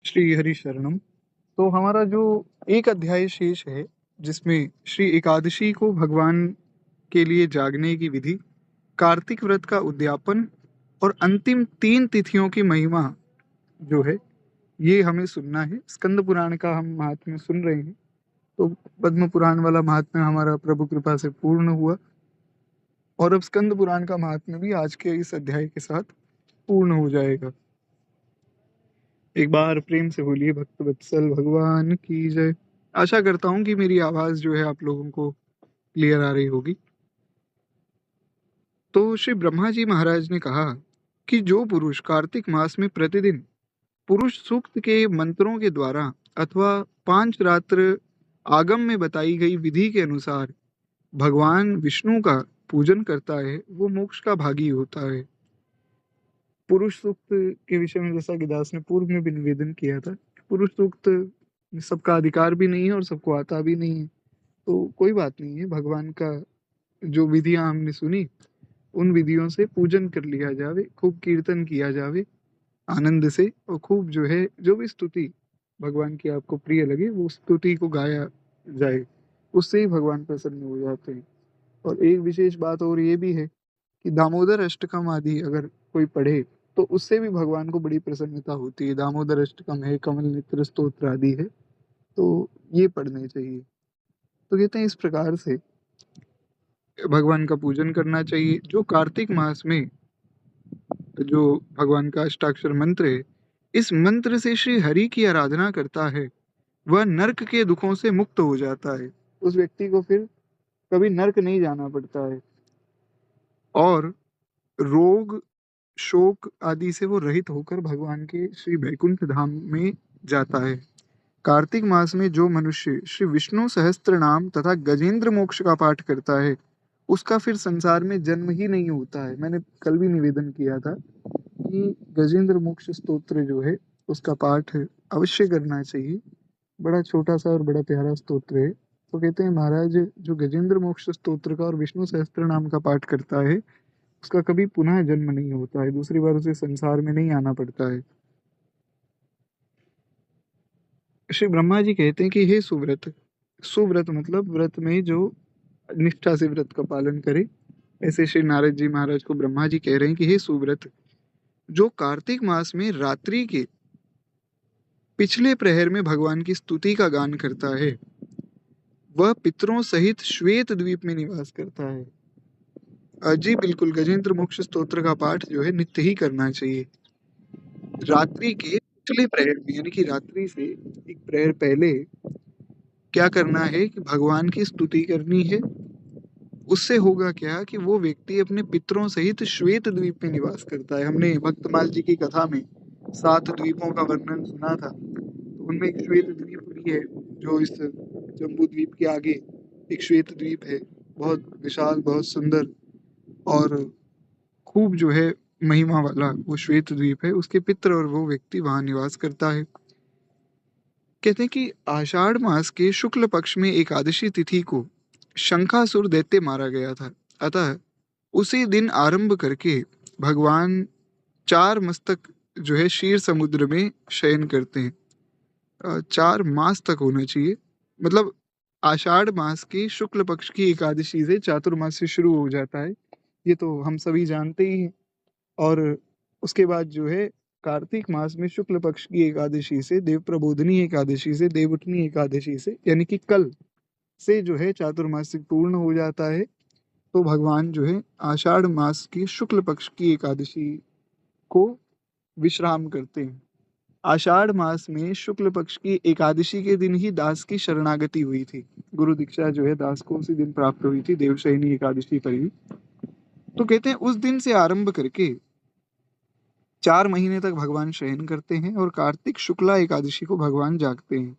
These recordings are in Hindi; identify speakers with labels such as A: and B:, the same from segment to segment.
A: श्री हरि शरणम। तो हमारा जो एक अध्याय शेष है, जिसमें श्री एकादशी को भगवान के लिए जागने की विधि, कार्तिक व्रत का उद्यापन और अंतिम 3 तिथियों की महिमा जो है, ये हमें सुनना है। स्कंद पुराण का हम महात्म्य सुन रहे हैं। तो पद्म पुराण वाला महात्म्य हमारा प्रभु कृपा से पूर्ण हुआ, और अब स्कंद पुराण का महात्म्य भी आज के इस अध्याय के साथ पूर्ण हो जाएगा। एक बार प्रेम से बोलिए भक्त वत्सल भगवान की जय। आशा करता हूँ कि मेरी आवाज जो है आप लोगों को क्लियर आ रही होगी। तो श्री ब्रह्मा जी महाराज ने कहा कि जो पुरुष कार्तिक मास में प्रतिदिन पुरुष सूक्त के मंत्रों के द्वारा अथवा 5 रात्र आगम में बताई गई विधि के अनुसार भगवान विष्णु का पूजन करता है, वो मोक्ष का भागी होता है। पुरुष सूक्त के विषय में जैसा कि दास ने पूर्व में भी निवेदन किया था, पुरुष सूक्त सबका अधिकार भी नहीं है और सबको आता भी नहीं है। तो कोई बात नहीं है, भगवान का जो विधियां हमने सुनी, उन विधियों से पूजन कर लिया जावे, खूब कीर्तन किया जावे आनंद से, और खूब जो है जो भी स्तुति भगवान की आपको प्रिय लगे वो स्तुति को गाया जाए, उससे ही भगवान प्रसन्न हो जाते हैं। और एक विशेष बात और ये भी है कि दामोदर अष्टकम आदि अगर कोई पढ़े तो उससे भी भगवान को बड़ी प्रसन्नता होती है। दामोदर अष्टकम है, कमल नेत्र स्तोत्र आदि है, तो ये पढ़ने चाहिए। तो कहते हैं इस प्रकार से भगवान का पूजन करना चाहिए। जो कार्तिक मास में जो भगवान का अष्टाक्षर मंत्र है, इस मंत्र से श्री हरि की आराधना करता है, वह नर्क के दुखों से मुक्त हो जाता है। उस व्यक्ति को फिर कभी नर्क नहीं जाना पड़ता है, और रोग शोक आदि से वो रहित होकर भगवान के श्री वैकुंठ धाम में जाता है। कार्तिक मास में जो मनुष्य श्री विष्णु सहस्त्र नाम तथा गजेंद्र मोक्ष का पाठ करता है, उसका फिर संसार में जन्म ही नहीं होता है। मैंने कल भी निवेदन किया था कि गजेंद्र मोक्ष स्तोत्र जो है उसका पाठ अवश्य करना चाहिए। बड़ा छोटा सा और बड़ा प्यारा स्तोत्र है। तो कहते हैं महाराज, जो गजेंद्र मोक्ष स्तोत्र का और विष्णु सहस्त्र नाम का पाठ करता है, उसका कभी पुनः जन्म नहीं होता है, दूसरी बार उसे संसार में नहीं आना पड़ता है। श्री ब्रह्मा जी कहते हैं कि हे सुव्रत, सुव्रत मतलब व्रत में जो निष्ठा से व्रत का पालन करे, ऐसे श्री नारद जी महाराज को ब्रह्मा जी कह रहे हैं कि हे सुव्रत, जो कार्तिक मास में रात्रि के पिछले प्रहर में भगवान की स्तुति का गान करता है, वह पितरों सहित श्वेत द्वीप में निवास करता है। जी बिल्कुल, गजेंद्र मोक्ष स्तोत्र का पाठ जो है नित्य ही करना चाहिए। रात्रि के पिछले प्रहर में, यानी कि रात्रि से एक प्रहर पहले क्या करना है कि भगवान की स्तुति करनी है। उससे होगा क्या कि वो व्यक्ति अपने पितरों सहित श्वेत द्वीप में निवास करता है। हमने भक्तमाल जी की कथा में 7 द्वीपों का वर्णन सुना था, तो उनमें एक श्वेत द्वीप भी है, जो इस जम्बू द्वीप के आगे एक श्वेत द्वीप है, बहुत विशाल, बहुत सुंदर और खूब जो है महिमा वाला वो श्वेत द्वीप है। उसके पितर और वो व्यक्ति वहां निवास करता है। कहते हैं कि आषाढ़ मास के शुक्ल पक्ष में एकादशी तिथि को शंखासुर दैत्य मारा गया था। अतः उसी दिन आरंभ करके भगवान 4 मस्तक जो है क्षीर समुद्र में शयन करते हैं। 4 मास तक होना चाहिए, मतलब आषाढ़ मास की शुक्ल पक्ष की एकादशी से चातुर्मास से शुरू हो जाता है, ये तो हम सभी जानते ही हैं। और उसके बाद जो है कार्तिक मास में शुक्ल पक्ष की एकादशी से, देव प्रबोधनी एकादशी से, देवउठनी एकादशी से, यानी कि कल से जो है चातुर्मासिक पूर्ण हो जाता है। तो भगवान जो है आषाढ़ मास की शुक्ल पक्ष की एकादशी को विश्राम करते हैं। आषाढ़ मास में शुक्ल पक्ष की एकादशी के दिन ही दास की शरणागति हुई थी। गुरु दीक्षा जो है दास को उसी दिन प्राप्त हुई थी, देवशयनी एकादशी पर ही। तो कहते हैं उस दिन से आरंभ करके 4 महीने तक भगवान शयन करते हैं और कार्तिक शुक्ला एकादशी को भगवान जागते हैं।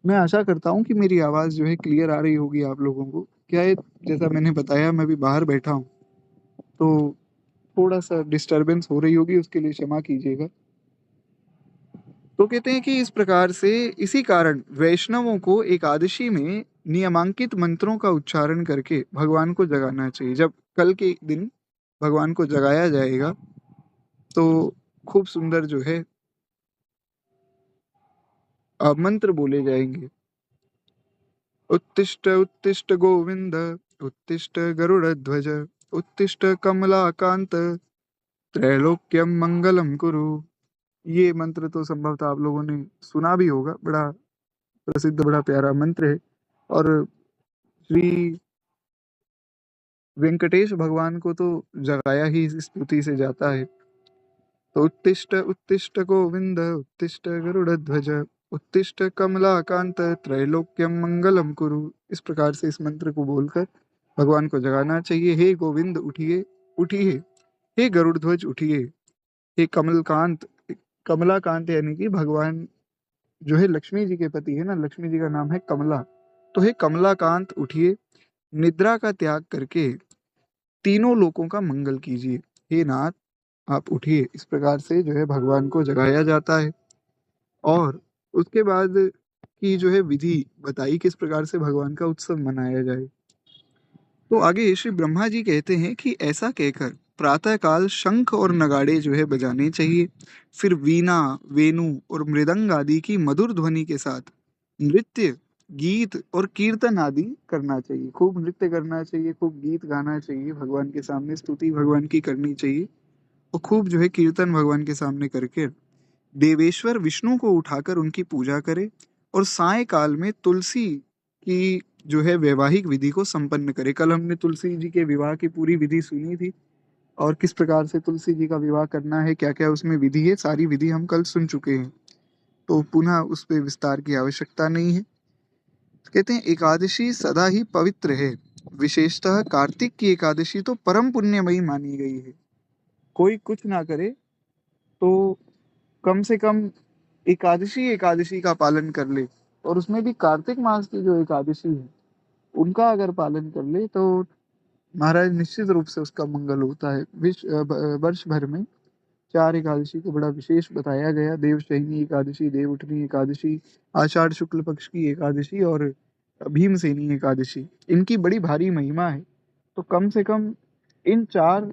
A: मैं आशा करता हूँ कि मेरी आवाज़ जो है क्लियर आ रही होगी आप लोगों को। क्या है, जैसा मैंने बताया, मैं भी बाहर बैठा हूँ, तो थोड़ा सा डिस्टरबेंस हो रही होगी, उसके लिए क्षमा कीजिएगा। तो कहते हैं कि इस प्रकार से, इसी कारण वैष्णवों को एकादशी में नियमांकित मंत्रों का उच्चारण करके भगवान को जगाना चाहिए। जब कल के दिन भगवान को जगाया जाएगा तो खूब सुंदर जो है मंत्र बोले जाएंगे। उत्तिष्ठ उत्तिष्ठ गोविंद, उत्तिष्ठ गरुड़ध्वज, उत्तिष्ठ कमलाकांत, त्रैलोक्यम मंगलम कुरु। ये मंत्र तो संभवतः आप लोगों ने सुना भी होगा, बड़ा प्रसिद्ध बड़ा प्यारा मंत्र है। और श्री वेंकटेश भगवान को तो जगाया ही इस स्तुति से जाता है। तो उत्तिष्ठ उत्तिष्ठ गोविंद, उत्तिष्ठ गरुड़ध्वज, उत्तिष्ठ कमलाकांत, त्रैलोक्यम मंगलम कुरु। इस प्रकार से इस मंत्र को बोलकर भगवान को जगाना चाहिए। हे गोविंद उठिए, उठिए। हे गरुड़ध्वज उठिए। हे कमलकांत, कमलाकांत यानी कि भगवान जो है लक्ष्मी जी के पति है ना, लक्ष्मी जी का नाम है कमला। तो हे कमलाकांत उठिए, निद्रा का त्याग करके तीनों लोकों का मंगल कीजिए। हे नाथ आप उठिए। इस प्रकार से जो है भगवान को जगाया जाता है। और उसके बाद की जो है विधि बताई किस प्रकार से भगवान का उत्सव मनाया जाए। तो आगे श्री ब्रह्मा जी कहते हैं कि ऐसा कहकर प्रातःकाल शंख और नगाड़े जो है बजाने चाहिए। फिर वीणा, वेणु और मृदंग आदि की मधुर ध्वनि के साथ नृत्य, गीत और कीर्तन आदि करना चाहिए। खूब नृत्य करना चाहिए, खूब गीत गाना चाहिए, भगवान के सामने स्तुति भगवान की करनी चाहिए। और खूब जो है कीर्तन भगवान के सामने करके देवेश्वर विष्णु को उठाकर उनकी पूजा करे। और सायंकाल में तुलसी की जो है वैवाहिक विधि को संपन्न करे। कल हमने तुलसी जी के विवाह की पूरी विधि सुनी थी, और किस प्रकार से तुलसी जी का विवाह करना है, क्या क्या उसमें विधि है, सारी विधि हम कल सुन चुके हैं। तो पुनः उस पर विस्तार की आवश्यकता नहीं है। कहते हैं एकादशी सदा ही पवित्र है, विशेषतः कार्तिक की एकादशी तो परम पुण्यमयी मानी गई है। कोई कुछ ना करे तो कम से कम एकादशी एकादशी का पालन कर ले, और उसमें भी कार्तिक मास की जो एकादशी है उनका अगर पालन कर ले तो महाराज निश्चित रूप से उसका मंगल होता है। वर्ष भर में 4 एकादशी को बड़ा विशेष बताया गया। देवशयनी एकादशी, देव उठनी एकादशी, आषाढ़ शुक्ल पक्ष की एकादशी और भीमसेनी एकादशी, इनकी बड़ी भारी महिमा है। तो कम से कम इन 4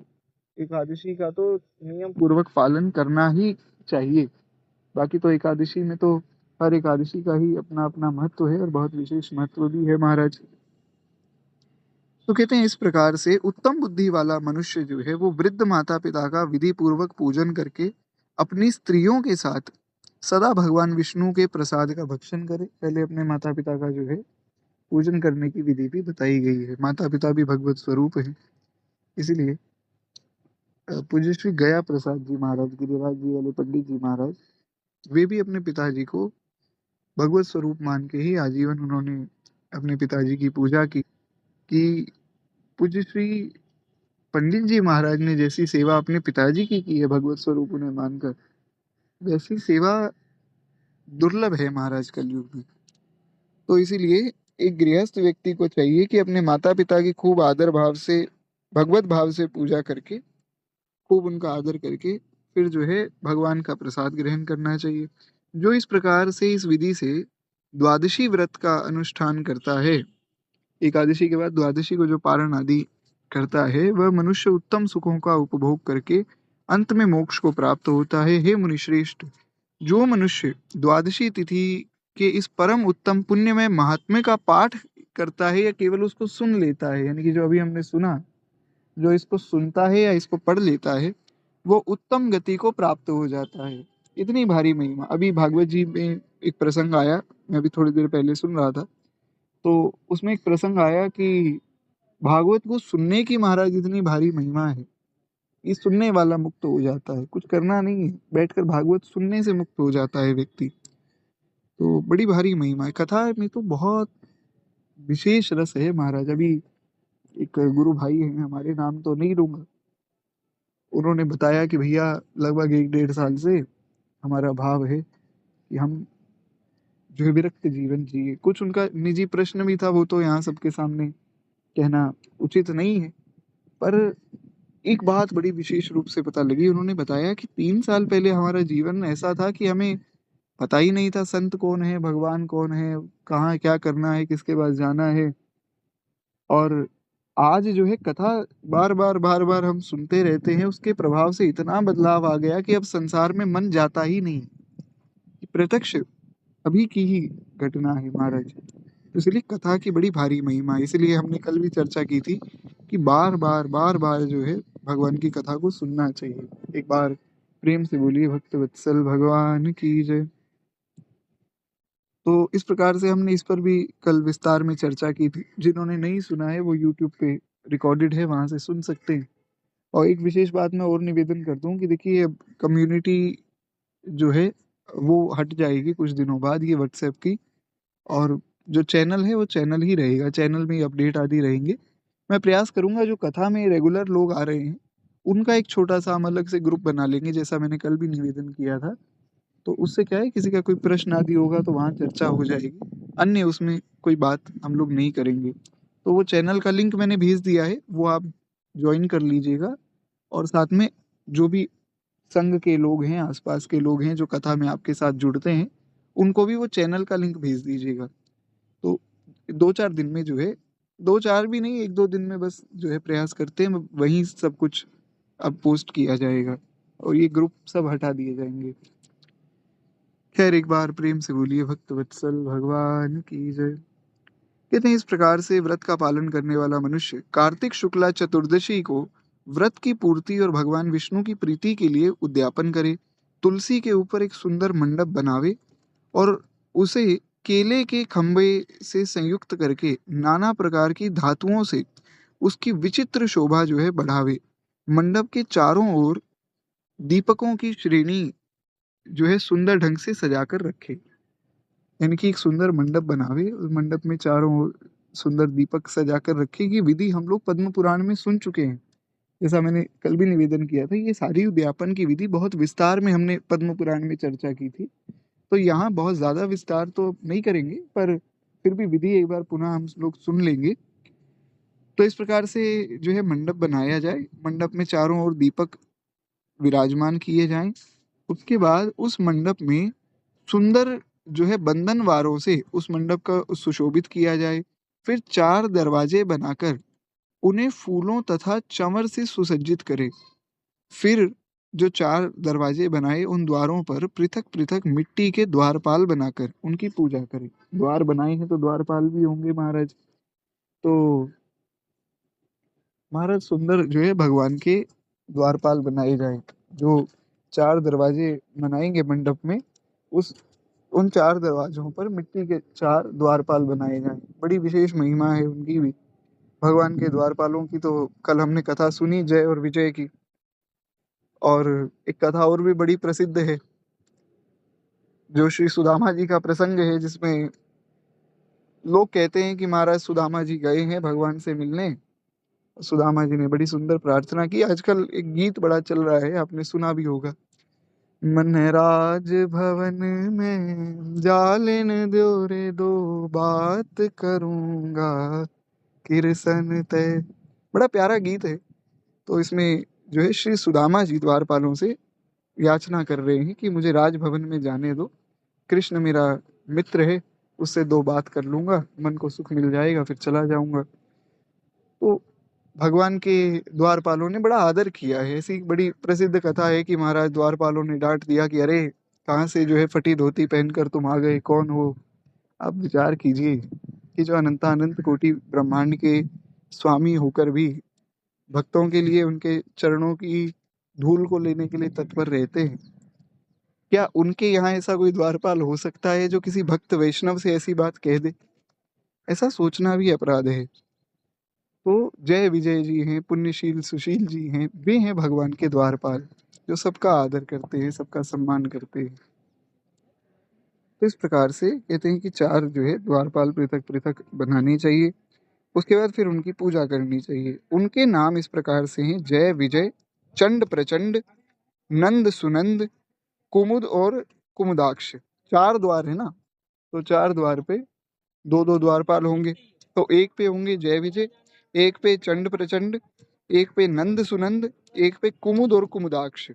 A: एकादशी का तो नियम पूर्वक पालन करना ही चाहिए। बाकी तो एकादशी में तो हर एकादशी का ही अपना अपना महत्व है, और बहुत विशेष महत्व भी है महाराज। तो कहते हैं इस प्रकार से उत्तम बुद्धि वाला मनुष्य जो है वो वृद्ध माता पिता का विधि पूर्वक पूजन करके अपनी स्त्रियों के साथ सदा भगवान विष्णु के प्रसाद का भक्षण करे। पहले अपने माता पिता का जो है पूजन करने की विधि भी बताई गई है। माता पिता भी भगवत स्वरूप है। इसीलिए पूज्य श्री गया प्रसाद जी महाराज, गिरिराज जी वाले पंडित जी महाराज, वे भी अपने पिताजी को भगवत स्वरूप मान के ही आजीवन उन्होंने अपने पिताजी की पूजा की। कि पूज्य श्री पंडित जी महाराज ने जैसी सेवा अपने पिताजी की है भगवत स्वरूप उन्हें मानकर, वैसी सेवा दुर्लभ है महाराज कलयुग में। तो इसीलिए एक गृहस्थ व्यक्ति को चाहिए कि अपने माता पिता की खूब आदर भाव से, भगवत भाव से पूजा करके, खूब उनका आदर करके फिर जो है भगवान का प्रसाद ग्रहण करना चाहिए। जो इस प्रकार से इस विधि से द्वादशी व्रत का अनुष्ठान करता है, एकादशी के बाद द्वादशी को जो पारण आदि करता है, वह मनुष्य उत्तम सुखों का उपभोग करके अंत में मोक्ष को प्राप्त होता है। हे मुनिश्रेष्ठ, जो मनुष्य द्वादशी तिथि के इस परम उत्तम पुण्यमय महात्म्य का पाठ करता है या केवल उसको सुन लेता है, यानी कि जो अभी हमने सुना, जो इसको सुनता है या इसको पढ़ लेता है, वो उत्तम गति को प्राप्त हो जाता है। इतनी भारी महिमा। अभी भागवत जी में एक प्रसंग आया, मैं अभी थोड़ी देर पहले सुन रहा था, तो उसमें एक प्रसंग आया कि भागवत को सुनने की महाराज इतनी भारी महिमा है, ये सुनने वाला मुक्त हो जाता है। कुछ करना नहीं है, बैठकर भागवत सुनने से मुक्त हो जाता है व्यक्ति। तो बड़ी भारी महिमा है। कथा में तो बहुत विशेष रस है महाराज। अभी एक गुरु भाई हैं हमारे, नाम तो नहीं लूंगा, उन्होंने बताया कि भैया लगभग 1-1.5 साल से हमारा भाव है कि हम जो है विरक्त जीवन जिए। कुछ उनका निजी प्रश्न भी था, वो तो यहाँ सबके सामने कहना उचित नहीं है, पर एक बात बड़ी विशेष रूप से पता लगी। उन्होंने बताया कि 3 साल पहले हमारा जीवन ऐसा था कि हमें पता ही नहीं था संत कौन है, भगवान कौन है, कहाँ क्या करना है, किसके पास जाना है। और आज जो है कथा बार बार हम सुनते रहते हैं, उसके प्रभाव से इतना बदलाव आ गया कि अब संसार में मन जाता ही नहीं। प्रत्यक्ष अभी की ही घटना है महाराज। तो इसलिए कथा की बड़ी भारी महिमा है। इसलिए हमने कल भी चर्चा की थी कि बार बार जो है भगवान की कथा को सुनना चाहिए। एक बार प्रेम से बोलिए भक्त वत्सल भगवान की जय। तो इस प्रकार से हमने इस पर भी कल विस्तार में चर्चा की थी। जिन्होंने नहीं सुना है वो यूट्यूब पे रिकॉर्डेड है, वहां से सुन सकते हैं। और एक विशेष बात मैं और निवेदन करता हूँ कि देखिए अब कम्युनिटी जो है वो हट जाएगी कुछ दिनों बाद ये व्हाट्सएप की, और जो चैनल है वो चैनल ही रहेगा, चैनल में ही अपडेट आदि रहेंगे। मैं प्रयास करूंगा जो कथा में रेगुलर लोग आ रहे हैं उनका एक छोटा सा हम अलग से ग्रुप बना लेंगे, जैसा मैंने कल भी निवेदन किया था। तो उससे क्या है, किसी का कोई प्रश्न आदि होगा तो वहाँ चर्चा हो जाएगी, अन्य उसमें कोई बात हम लोग नहीं करेंगे। तो वो चैनल का लिंक मैंने भेज दिया है, वो आप ज्वाइन कर लीजिएगा। और साथ में जो भी संघ के लोग हैं, आसपास के लोग हैं जो कथा में आपके साथ जुड़ते हैं, उनको भी वो चैनल का लिंक भेज दीजिएगा। तो 2-4 दिन में जो है, 2-4 भी नहीं, 1-2 दिन में बस जो है प्रयास करते हैं, वहीं सब कुछ अब पोस्ट किया जाएगा और ये ग्रुप सब हटा दिए जाएंगे। खैर एक बार प्रेम से बोलिए भक्त वत्सल भगवान की जय। कहते हैं इस प्रकार से व्रत का पालन करने वाला मनुष्य कार्तिक शुक्ला चतुर्दशी को व्रत की पूर्ति और भगवान विष्णु की प्रीति के लिए उद्यापन करे, तुलसी के ऊपर एक सुंदर मंडप बनावे और उसे केले के खंभे से संयुक्त करके नाना प्रकार की धातुओं से उसकी विचित्र शोभा जो है बढ़ावे। मंडप के चारों ओर दीपकों की श्रेणी जो है सुंदर ढंग से सजाकर रखे। यानी कि एक सुंदर मंडप बनावे, उस मंडप में चारों ओर सुंदर दीपक सजाकर रखे। ये विधि हम लोग पद्म पुराण में सुन चुके हैं। जैसा मैंने कल भी निवेदन किया था, ये सारी उद्यापन की विधि बहुत विस्तार में हमने पद्म पुराण में चर्चा की थी। तो यहाँ बहुत ज्यादा विस्तार तो नहीं करेंगे, पर फिर भी विधि एक बार पुनः हम लोग सुन लेंगे। तो इस प्रकार से जो है मंडप बनाया जाए, मंडप में चारों ओर दीपक विराजमान किए जाएं। उसके बाद उस मंडप में सुंदर जो है बंधनवारों से उस मंडप का सुशोभित किया जाए। फिर 4 दरवाजे बनाकर उन्हें फूलों तथा चमर से सुसज्जित करे। फिर जो 4 दरवाजे बनाए उन द्वारों पर पृथक पृथक मिट्टी के द्वारपाल बनाकर उनकी पूजा करे। द्वार बनाए हैं तो द्वारपाल भी होंगे महाराज। तो महाराज सुंदर जो है भगवान के द्वारपाल बनाए जाए। जो 4 दरवाजे बनाएंगे मंडप में, उस उन 4 दरवाजों पर मिट्टी के 4 द्वारपाल बनाए जाएं। बड़ी विशेष महिमा है उनकी भी। भगवान के द्वारपालों की तो कल हमने कथा सुनी जय और विजय की। और एक कथा और भी बड़ी प्रसिद्ध है, जो श्री सुदामा जी का प्रसंग है, जिसमें लोग कहते हैं कि महाराज सुदामा जी गए हैं भगवान से मिलने। सुदामा जी ने बड़ी सुंदर प्रार्थना की। आजकल एक गीत बड़ा चल रहा है, आपने सुना भी होगा, मन राज भवन में जालिन दो रे दो, बात करूंगा किरसन तय। बड़ा प्यारा गीत है। तो इसमें जो है श्री सुदामा जी द्वारपालों से याचना कर रहे हैं कि मुझे राजभवन में जाने दो, कृष्ण मेरा मित्र है, उससे 2 बात कर लूंगा, मन को सुख मिल जाएगा, फिर चला जाऊंगा। तो भगवान के द्वारपालों ने बड़ा आदर किया है। ऐसी बड़ी प्रसिद्ध कथा है कि महाराज द्वारपालों ने डांट दिया कि अरे कहाँ से जो है फटी धोती पहनकर तुम आ गए, कौन हो। आप विचार कीजिए कि जो अनंतानंत कोटि ब्रह्मांड के स्वामी होकर भी भक्तों के लिए उनके चरणों की धूल को लेने के लिए तत्पर रहते हैं, क्या उनके यहाँ ऐसा कोई द्वारपाल हो सकता है जो किसी भक्त वैष्णव से ऐसी बात कह दे? ऐसा सोचना भी अपराध है। तो जय विजय जी हैं, पुण्यशील सुशील जी हैं, वे हैं भगवान के द्वारपाल, जो सबका आदर करते हैं, सबका सम्मान करते हैं। तो इस प्रकार से कहते हैं कि 4 जो है द्वारपाल पृथक पृथक बनाने चाहिए। उसके बाद फिर उनकी पूजा करनी चाहिए। उनके नाम इस प्रकार से हैं, जय विजय, चंड प्रचंड, नंद सुनंद, कुमुद और कुमुदाक्ष। 4 द्वार है ना, तो 4 द्वार पे 2-2 द्वारपाल होंगे। तो एक पे होंगे जय विजय, एक पे चंड प्रचंड, एक पे नंद सुनंद, एक पे कुमुद और कुमुदाक्ष।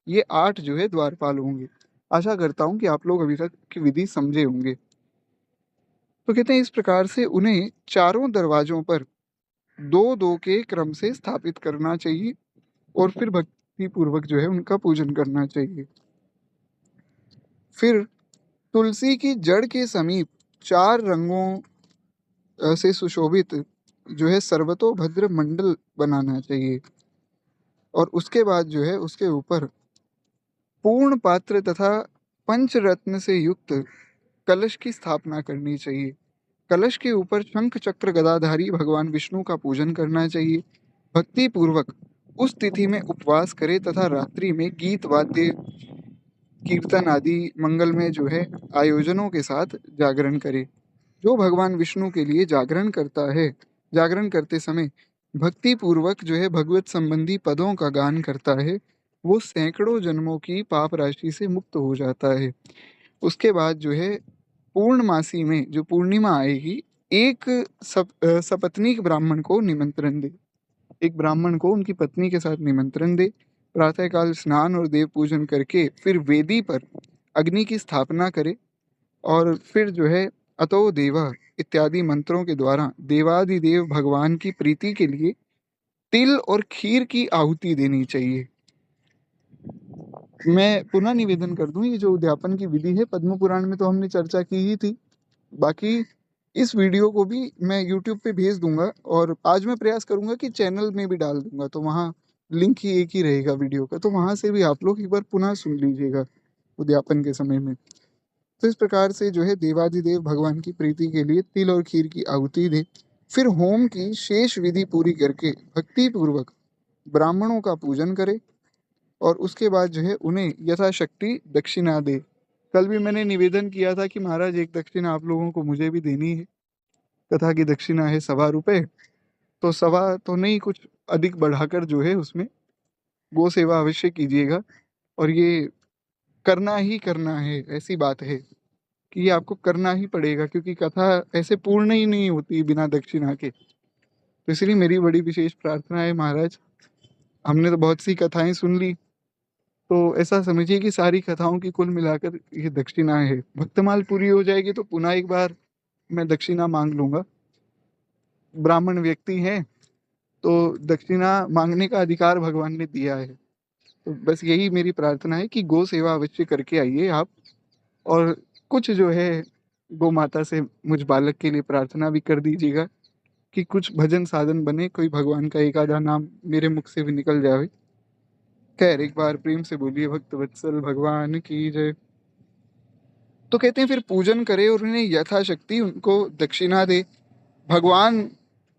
A: ये 8 जो है द्वारपाल होंगे। आशा करता हूँ कि आप लोग अभी तक की विधि समझे होंगे। तो कहते हैं इस प्रकार से उन्हें चारों दरवाजों पर 2-2 के क्रम से स्थापित करना चाहिए और फिर भक्ति पूर्वक जो है उनका पूजन करना चाहिए। फिर तुलसी की जड़ के समीप 4 रंगों से सुशोभित जो है सर्वतोभद्र मंडल बनाना चाहिए, और उसके बाद जो है उसके ऊपर पूर्ण पात्र तथा पंचरत्न से युक्त कलश की स्थापना करनी चाहिए। कलश के ऊपर शंख चक्र गदाधारी भगवान विष्णु का पूजन करना चाहिए। भक्ति पूर्वक उस तिथि में उपवास करे तथा रात्रि में गीत वाद्य कीर्तन आदि मंगलमय जो है आयोजनों के साथ जागरण करे। जो भगवान विष्णु के लिए जागरण करता है, जागरण करते समय भक्ति पूर्वक जो है भगवत संबंधी पदों का गान करता है, वो सैकड़ों जन्मों की पाप राशि से मुक्त हो जाता है। उसके बाद जो है पूर्णमासी में जो पूर्णिमा आएगी, एक सपत्नीक ब्राह्मण को निमंत्रण दे। एक ब्राह्मण को उनकी पत्नी के साथ निमंत्रण दे। प्रातःकाल स्नान और देव पूजन करके फिर वेदी पर अग्नि की स्थापना करे, और फिर जो है अतो देवा इत्यादि मंत्रों के द्वारा देवादिदेव भगवान की प्रीति के लिए तिल और खीर की आहुति देनी चाहिए। मैं पुनः निवेदन कर दूं, ये जो उद्यापन की विधि है पद्म पुराण में तो हमने चर्चा की ही थी। बाकी इस वीडियो को भी मैं यूट्यूब पे भेज दूंगा, और आज मैं प्रयास करूंगा कि चैनल में भी डाल दूंगा, तो वहाँ लिंक ही एक ही रहेगा वीडियो का, तो वहाँ से भी आप लोग एक बार पुनः सुन लीजिएगा उद्यापन के समय में। तो इस प्रकार से जो है देवादिदेव भगवान की प्रीति के लिए तिल और खीर की आहुति दे। फिर होम की शेष विधि पूरी करके भक्ति पूर्वक ब्राह्मणों का पूजन करे, और उसके बाद जो है उन्हें यथाशक्ति दक्षिणा दे। कल भी मैंने निवेदन किया था कि महाराज एक दक्षिणा आप लोगों को मुझे भी देनी है। कथा की दक्षिणा है ₹1.25, तो सवा तो नहीं, कुछ अधिक बढ़ाकर जो है उसमें गो सेवा अवश्य कीजिएगा। और ये करना ही करना है, ऐसी बात है कि ये आपको करना ही पड़ेगा, क्योंकि कथा ऐसे पूर्ण ही नहीं होती बिना दक्षिणा के। तो इसलिए मेरी बड़ी विशेष प्रार्थना है महाराज, हमने तो बहुत सी कथाएं सुन ली, तो ऐसा समझिए कि सारी कथाओं की कुल मिलाकर ये दक्षिणा है। भक्तमाल पूरी हो जाएगी तो पुनः एक बार मैं दक्षिणा मांग लूंगा। ब्राह्मण व्यक्ति हैं तो दक्षिणा मांगने का अधिकार भगवान ने दिया है। तो बस यही मेरी प्रार्थना है कि गो सेवा अवश्य करके आइए आप, और कुछ जो है गो माता से मुझ बालक के लिए प्रार्थना भी कर दीजिएगा कि कुछ भजन साधन बने, कोई भगवान का एक आधा नाम मेरे मुख से भी निकल जावे। खैर एक बार प्रेम से बोलिए भक्त वत्सल भगवान की जय। तो कहते हैं फिर पूजन करे और उन्हें यथाशक्ति उनको दक्षिणा दे। भगवान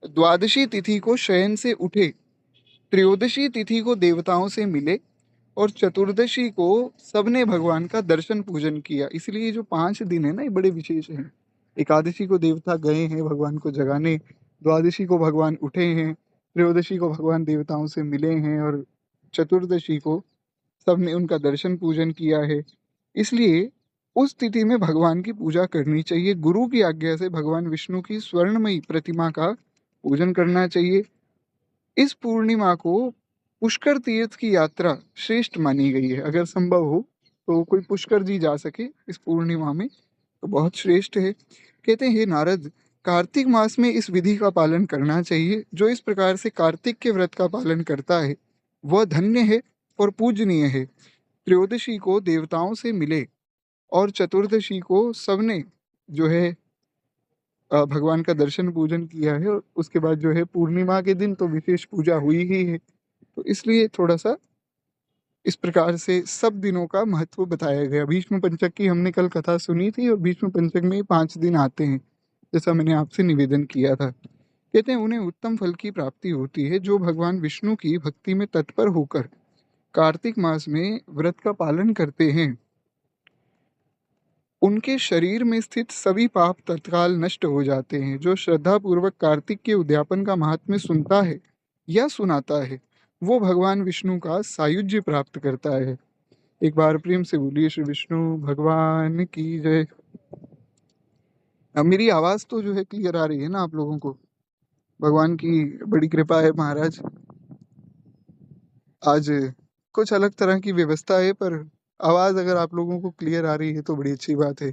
A: द्वादशी तिथि को शयन से उठे, त्रयोदशी तिथि को देवताओं से मिले, और चतुर्दशी को सबने भगवान का दर्शन पूजन किया। इसलिए जो 5 दिन है ना, ये बड़े विशेष हैं। एकादशी को देवता गए हैं भगवान को जगाने, द्वादशी को भगवान उठे हैं, त्रयोदशी को भगवान देवताओं से मिले हैं, और चतुर्दशी को सबने उनका दर्शन पूजन किया है। इसलिए उस तिथि में भगवान की पूजा करनी चाहिए। गुरु की आज्ञा से भगवान विष्णु की स्वर्णमयी प्रतिमा का पूजन करना चाहिए। इस पूर्णिमा को पुष्कर तीर्थ की यात्रा श्रेष्ठ मानी गई है। अगर संभव हो तो कोई पुष्कर जी जा सके इस पूर्णिमा में तो बहुत श्रेष्ठ है। कहते हैं हे नारद, कार्तिक मास में इस विधि का पालन करना चाहिए। जो इस प्रकार से कार्तिक के व्रत का पालन करता है वह धन्य है और पूजनीय है। त्रयोदशी को देवताओं से मिले, और चतुर्दशी को सबने जो है भगवान का दर्शन पूजन किया है, और उसके बाद जो है पूर्णिमा के दिन तो विशेष पूजा हुई ही है। तो इसलिए थोड़ा सा इस प्रकार से सब दिनों का महत्व बताया गया। भीष्म पंचक की हमने कल कथा सुनी थी, और भीष्म पंचक में 5 दिन आते हैं जैसा मैंने आपसे निवेदन किया था। कहते हैं उन्हें उत्तम फल की प्राप्ति होती है जो भगवान विष्णु की भक्ति में तत्पर होकर कार्तिक मास में व्रत का पालन करते हैं। उनके शरीर में स्थित सभी पाप तत्काल नष्ट हो जाते हैं। जो श्रद्धा पूर्वक कार्तिक के उद्यापन का महात्म्य सुनता है या सुनाता है वो भगवान विष्णु का सायुज्य प्राप्त करता है। एक बार प्रेम से बोलिए श्री विष्णु भगवान की जय। अब मेरी आवाज तो जो है क्लियर आ रही है ना आप लोगों को? भगवान की बड़ी कृपा है महाराज। आज कुछ अलग तरह की व्यवस्था है, पर आवाज अगर आप लोगों को क्लियर आ रही है तो बड़ी अच्छी बात है।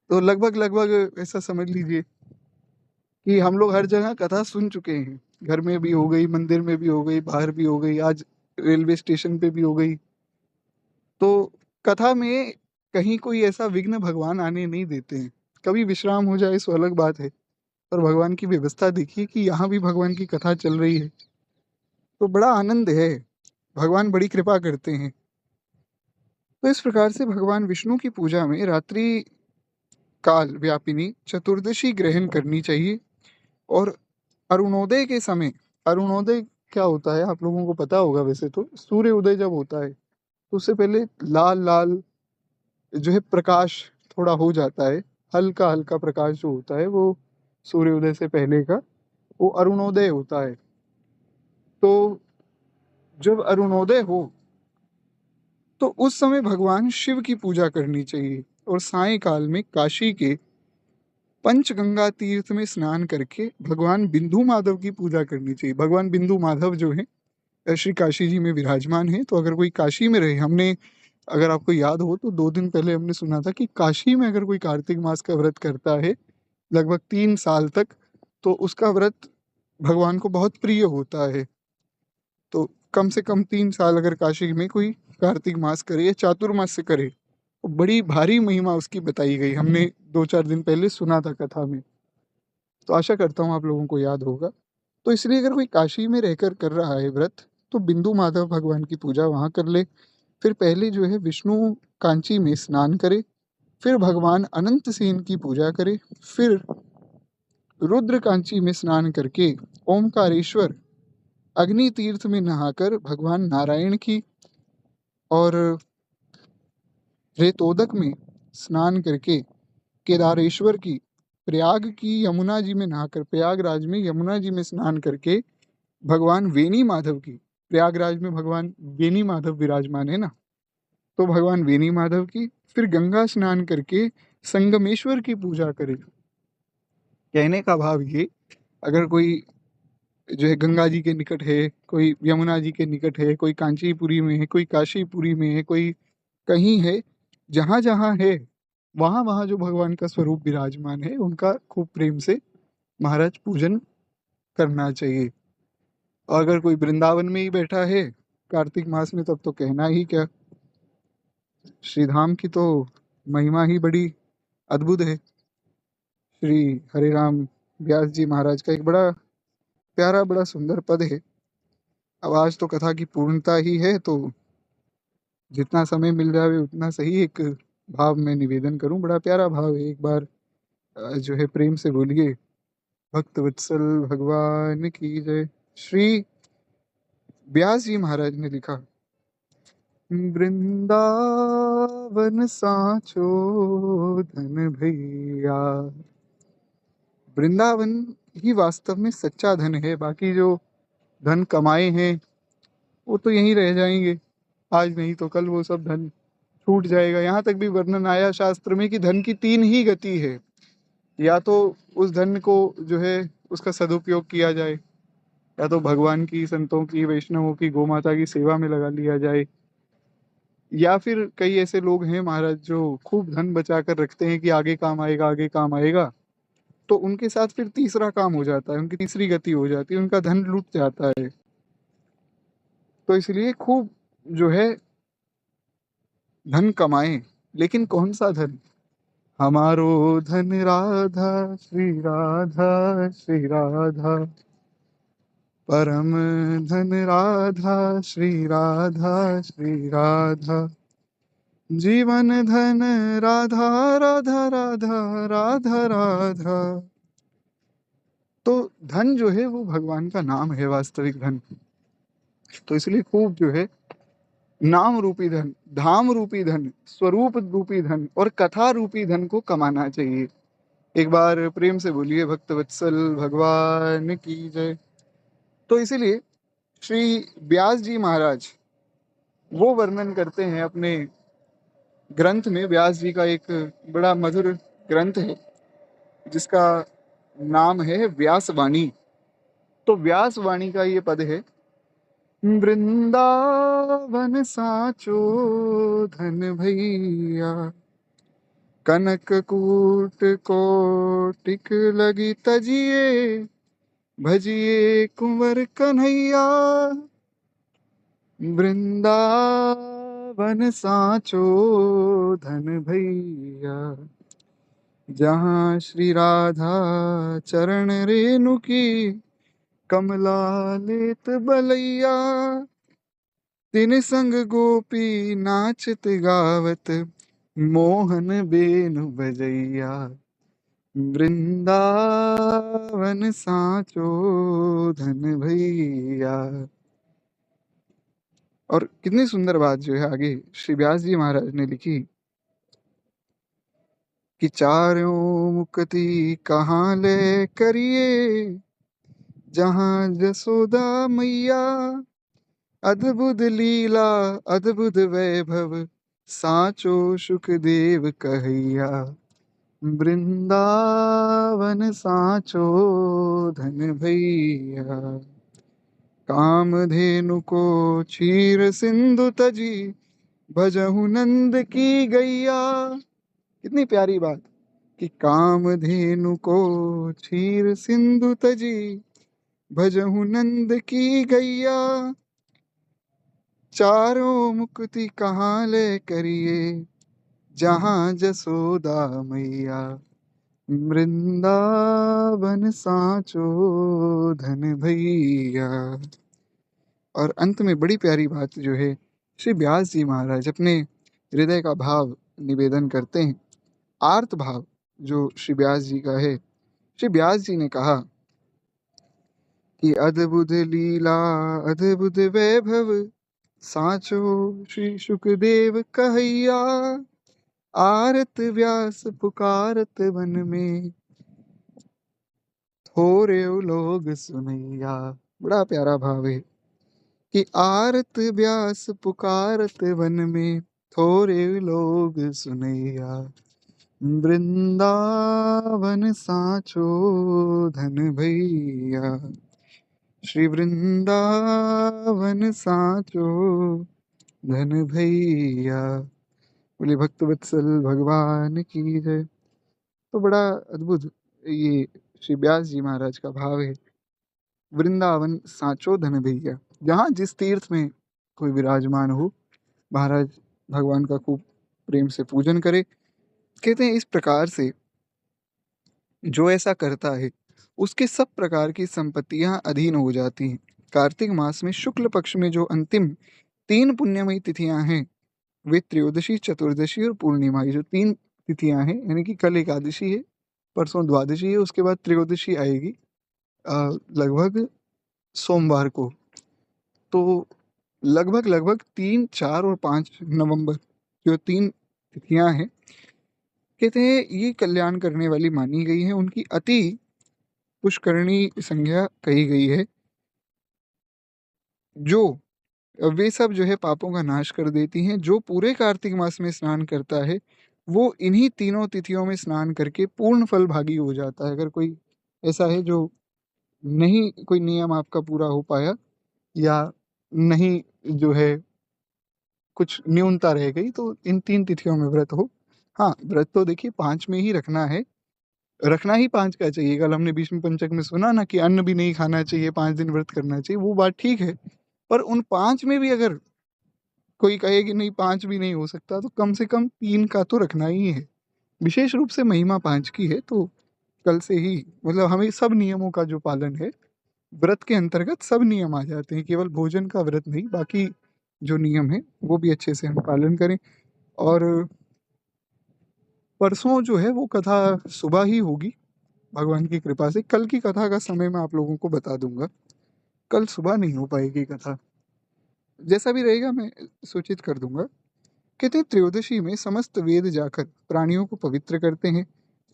A: तो लगभग लगभग ऐसा समझ लीजिए कि हम लोग हर जगह कथा सुन चुके हैं। घर में भी हो गई, मंदिर में भी हो गई, बाहर भी हो गई, आज रेलवे स्टेशन पे भी हो गई। तो कथा में कहीं कोई ऐसा विघ्न भगवान आने नहीं देते हैं। कभी विश्राम हो जाए सो अलग बात है, पर भगवान की व्यवस्था देखिए कि यहाँ भी भगवान की कथा चल रही है, तो बड़ा आनंद है। भगवान बड़ी कृपा करते हैं। तो इस प्रकार से भगवान विष्णु की पूजा में रात्रि काल व्यापिनी चतुर्दशी ग्रहण करनी चाहिए। और अरुणोदय के समय, अरुणोदय क्या होता है आप लोगों को पता होगा, वैसे तो सूर्य उदय जब होता है तो उससे पहले लाल लाल जो है प्रकाश थोड़ा हो जाता है, हल्का हल्का प्रकाश जो होता है वो सूर्योदय से पहले का वो अरुणोदय होता है। तो जब अरुणोदय हो तो उस समय भगवान शिव की पूजा करनी चाहिए। और सायंकाल में काशी के पंचगंगा तीर्थ में स्नान करके भगवान बिंदु माधव की पूजा करनी चाहिए। भगवान बिंदु माधव जो है श्री काशी जी में विराजमान है। तो अगर कोई काशी में रहे, हमने, अगर आपको याद हो तो 2 दिन पहले हमने सुना था कि काशी में अगर कोई कार्तिक मास का व्रत करता है लगभग 3 साल तक, तो उसका व्रत भगवान को बहुत प्रिय होता है। तो कम से कम 3 साल अगर काशी में कोई कार्तिक मास करे या चातुर्मास से करे तो बड़ी भारी महिमा उसकी बताई गई, हमने 2-4 दिन पहले सुना था कथा में। तो आशा करता हूँ आप लोगों को याद होगा। तो इसलिए अगर कोई काशी में रहकर कर रहा है व्रत तो बिंदु माधव भगवान की पूजा वहाँ कर ले। फिर पहले जो है विष्णु कांची में स्नान करे, फिर भगवान अनंत सेन की पूजा करे, फिर रुद्र कांची में स्नान करके ओमकारेश्वर अग्नि तीर्थ में नहाकर भगवान नारायण की, और रेतोदक में स्नान करके केदारेश्वर की, प्रयाग की यमुना जी में नहाकर, प्रयागराज में यमुना जी में स्नान करके भगवान वेणी माधव की, प्रयागराज में भगवान वेणी माधव विराजमान है ना, तो भगवान वेणी माधव की, फिर गंगा स्नान करके संगमेश्वर की पूजा करे। कहने का भाव ये, अगर कोई जो है गंगा जी के निकट है, कोई यमुना जी के निकट है, कोई कांचीपुरी में है, कोई काशीपुरी में है, कोई कहीं है, जहाँ जहाँ है वहाँ वहाँ जो भगवान का स्वरूप विराजमान है उनका खूब प्रेम से महाराज पूजन करना चाहिए। और अगर कोई वृंदावन में ही बैठा है कार्तिक मास में तब तो कहना ही क्या। श्री धाम की तो महिमा ही बड़ी अद्भुत है। श्री हरे राम व्यास जी महाराज का एक बड़ा प्यारा बड़ा सुंदर पद है। अब आज तो कथा की पूर्णता ही है, तो जितना समय मिल रहा है उतना सही एक भाव में निवेदन करूं। बड़ा प्यारा भाव है, एक बार जो है प्रेम से बोलिए, भक्त वत्सल भगवान की जय। श्री व्यास जी महाराज ने लिखा, वृंदावन साचो धन भैया। वृंदावन ही वास्तव में सच्चा धन है, बाकी जो धन कमाए हैं वो तो यहीं रह जाएंगे, आज नहीं तो कल वो सब धन छूट जाएगा। यहाँ तक भी वर्णन आया शास्त्र में कि धन की 3 ही गति है, या तो उस धन को जो है उसका सदुपयोग किया जाए, या तो भगवान की, संतों की, वैष्णवों की, गौ माता की सेवा में लगा लिया जाए, या फिर कई ऐसे लोग हैं महाराज जो खूब धन बचा कर रखते हैं कि आगे काम आएगा, आगे काम आएगा, तो उनके साथ फिर तीसरा काम हो जाता है, उनकी तीसरी गति हो जाती है, उनका धन लूट जाता है। तो इसलिए खूब जो है धन कमाएं, लेकिन कौन सा धन? हमारो धन राधा श्री राधा श्री राधा, परम धन राधा श्री राधा श्री राधा, जीवन धन राधा राधा राधा राधा राधा। तो धन जो है वो भगवान का नाम है, वास्तविक धन। तो इसलिए खूब जो है नाम रूपी धन, धाम रूपी धन, स्वरूप रूपी धन और कथा रूपी धन को कमाना चाहिए। एक बार प्रेम से बोलिए, भक्त वत्सल भगवान की जय। तो इसीलिए श्री व्यास जी महाराज वो वर्णन करते हैं अपने ग्रंथ में। व्यास जी का एक बड़ा मधुर ग्रंथ है जिसका नाम है व्यासवाणी। तो व्यासवाणी का ये पद है, वृंदावन साचो धन भैया, कनक कूट कोटिक लगी तजिए, भजिए कुंवर कन्हैया। वृंदावन वन साचो धन भैया, जहाँ श्री राधा चरण रेणु की कमला लेत बलैया, तिन संग गोपी नाचत गावत मोहन बेनु बजैया, वृंदावन साचो धन भैया। और कितनी सुंदर बात जो है आगे श्री व्यास जी महाराज ने लिखी कि चारों मुक्ति कहाँ ले करिए, जहाँ जसोदा मैया, अद्भुत लीला अद्भुत वैभव साचो सुखदेव कहैया, वृंदावन साचो धन भैया। कामधेनु को क्षीर सिंधु तजी, भजहु नंद की गैया। कितनी प्यारी बात कि कामधेनु को क्षीर सिंधु तजी, भजहु नंद की गैया, चारों मुक्ति कहाँ ले करिए, जहाँ जसोदा मैया, वृंदावन साचो धन भैया। और अंत में बड़ी प्यारी बात जो है श्री व्यास जी महाराज अपने हृदय का भाव निवेदन करते हैं, आर्त भाव जो श्री व्यास जी का है। श्री व्यास जी ने कहा कि अद्भुत लीला अद्भुत वैभव साचो श्री सुखदेव कहैया, आरत व्यास पुकारत वन में, थोरे लोग सुनैया। बड़ा प्यारा भाव है कि आरत व्यास पुकारत वन में, थोरे लोग सुनैया, वृंदावन साचो धन भैया, श्री वृंदावन साचो धन भैया। बोले भक्त वत्सल भगवान की जय। तो बड़ा अद्भुत ये श्री व्यास जी महाराज का भाव है, वृंदावन साचो धन भैया। जहाँ जिस तीर्थ में कोई विराजमान हो, महाराज भगवान का खूब प्रेम से पूजन करे। कहते हैं इस प्रकार से जो ऐसा करता है उसके सब प्रकार की संपत्तियां अधीन हो जाती हैं। कार्तिक मास में शुक्ल पक्ष में जो अंतिम 3 पुण्यमयी तिथियां हैं, वे त्रयोदशी, चतुर्दशी और पूर्णिमा। ये जो 3 तिथियां हैं, यानी कि कल एकादशी है, परसों द्वादशी है, उसके बाद त्रयोदशी आएगी लगभग सोमवार को। तो लगभग 3, 4 और 5 नवंबर जो 3 तिथियां हैं, कहते हैं ये कल्याण करने वाली मानी गई है। उनकी अति पुष्करणी संज्ञा कही गई है, जो वे सब जो है पापों का नाश कर देती हैं। जो पूरे कार्तिक मास में स्नान करता है वो इन्हीं तीनों तिथियों में स्नान करके पूर्ण फल भागी हो जाता है। अगर कोई ऐसा है जो नहीं, कोई नियम आपका पूरा हो पाया या नहीं जो है कुछ न्यूनता रह गई, तो इन 3 तिथियों में व्रत हो। हाँ, व्रत तो देखिए 5 में ही रखना है, रखना ही 5 का चाहिए। कल हमने भीष्म पंचक में सुना ना कि अन्न भी नहीं खाना चाहिए, 5 दिन व्रत करना चाहिए, वो बात ठीक है। पर उन 5 में भी अगर कोई कहे कि नहीं 5 भी नहीं हो सकता, तो कम से कम 3 का तो रखना ही है। विशेष रूप से महिमा 5 की है, तो कल से ही मतलब हमें सब नियमों का जो पालन है, व्रत के अंतर्गत सब नियम आ जाते हैं, केवल भोजन का व्रत नहीं, बाकी जो नियम है वो भी अच्छे से हम पालन करें। और परसों जो है वो कथा सुबह ही होगी भगवान की कृपा से। कल की कथा का समय मैं आप लोगों को बता दूंगा, कल सुबह नहीं हो पाएगी कथा, जैसा भी रहेगा मैं सूचित कर दूंगा। कहते हैं त्रयोदशी में समस्त वेद जाकर प्राणियों को पवित्र करते हैं,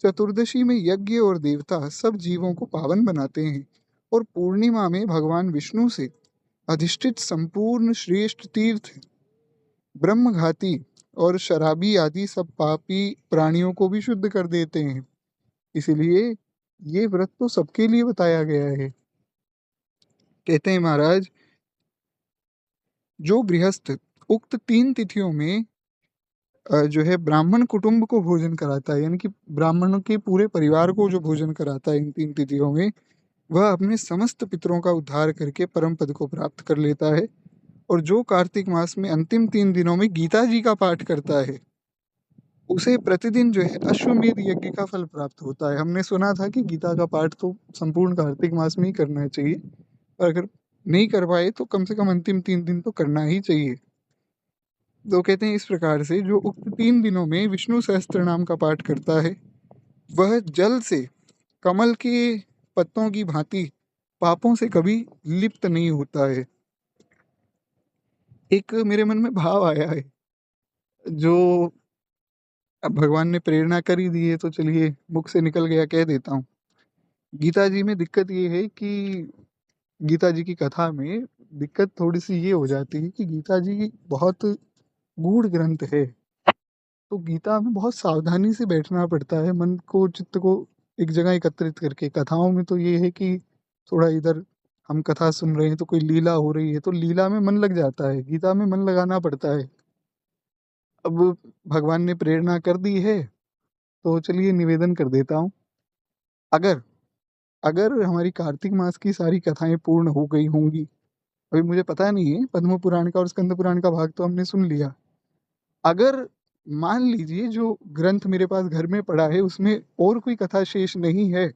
A: चतुर्दशी में यज्ञ और देवता सब जीवों को पावन बनाते हैं, और पूर्णिमा में भगवान विष्णु से अधिष्ठित संपूर्ण श्रेष्ठ तीर्थ ब्रह्मघाती और शराबी आदि सब पापी प्राणियों को भी शुद्ध कर देते हैं। इसलिए ये व्रत तो सबके लिए बताया गया है। कहते हैं महाराज, जो गृहस्थ उक्त 3 तिथियों में जो है ब्राह्मण कुटुंब को भोजन कराता है, यानी कि ब्राह्मणों के पूरे परिवार को जो भोजन कराता है इन 3 तिथियों में, वह अपने समस्त पितरों का उद्धार करके परम पद को प्राप्त कर लेता है। और जो कार्तिक मास में अंतिम 3 दिनों में गीता जी का पाठ करता है, उसे प्रतिदिन जो है अश्वमेध यज्ञ का फल प्राप्त होता है। हमने सुना था कि गीता का पाठ तो संपूर्ण कार्तिक मास में ही करना चाहिए, और अगर नहीं कर पाए तो कम से कम अंतिम 3 दिन तो करना ही चाहिए। तो कहते हैं इस प्रकार से जो उक्त 3 दिनों में विष्णु सहस्त्र नाम का पाठ करता है, वह जल से कमल के पत्तों की भांति पापों से कभी लिप्त नहीं होता है। एक मेरे मन में भाव आया है, जो अब भगवान ने प्रेरणा कर ही दी है तो चलिए मुख से निकल गया कह देता हूँ। गीता जी में दिक्कत ये है कि गीता जी की कथा में दिक्कत थोड़ी सी ये हो जाती है कि गीता जी बहुत गूढ़ ग्रंथ है। तो गीता में बहुत सावधानी से बैठना पड़ता है, मन को चित्त को एक जगह एकत्रित करके। कथाओं में तो ये है कि थोड़ा इधर हम कथा सुन रहे हैं तो कोई लीला हो रही है तो लीला में मन लग जाता है, गीता में मन लगाना पड़ता है। अब भगवान ने प्रेरणा कर दी है तो चलिए निवेदन कर देता हूँ। अगर अगर हमारी कार्तिक मास की सारी कथाएं पूर्ण हो गई होंगी, अभी मुझे पता नहीं है, पद्म पुराण का और स्कंद पुराण का भाग तो हमने सुन लिया। अगर मान लीजिए जो ग्रंथ मेरे पास घर में पड़ा है उसमें और कोई कथा शेष नहीं है,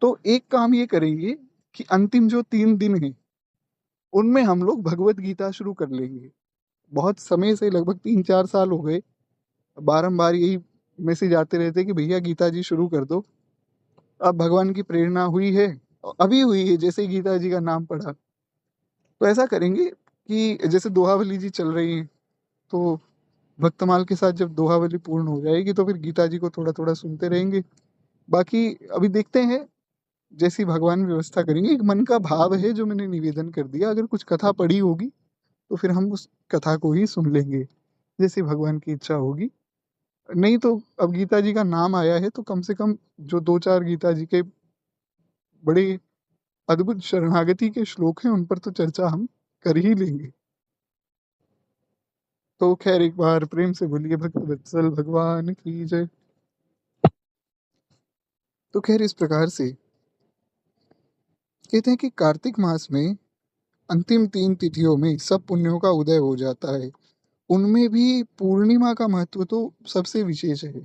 A: तो एक काम ये करेंगे कि अंतिम जो 3 दिन है उनमें हम लोग भगवत गीता शुरू कर लेंगे। बहुत समय से, लगभग 3-4 साल हो गए, बारंबार यही मैसेज आते रहते कि भैया गीता जी शुरू कर दो। अब भगवान की प्रेरणा हुई है, और अभी हुई है, जैसे ही गीता जी का नाम पड़ा। तो ऐसा करेंगे कि जैसे दोहावली जी चल रही हैं, तो भक्तमाल के साथ जब दोहावली पूर्ण हो जाएगी तो फिर गीता जी को थोड़ा थोड़ा सुनते रहेंगे। बाकी अभी देखते हैं, जैसी भगवान व्यवस्था करेंगे। एक मन का भाव है जो मैंने निवेदन कर दिया, अगर कुछ कथा पड़ी होगी तो फिर हम उस कथा को ही सुन लेंगे, जैसी भगवान की इच्छा होगी। नहीं तो अब गीता जी का नाम आया है तो कम से कम जो 2-4 गीता जी के बड़े अद्भुत शरणागति के श्लोक हैं उन पर तो चर्चा हम कर ही लेंगे। तो खैर एक बार प्रेम से बोलिए भक्त वत्सल भगवान की जय। तो खैर इस प्रकार से कहते हैं कि कार्तिक मास में अंतिम 3 तिथियों में सब पुण्यों का उदय हो जाता है। उनमें भी पूर्णिमा का महत्व तो सबसे विशेष है।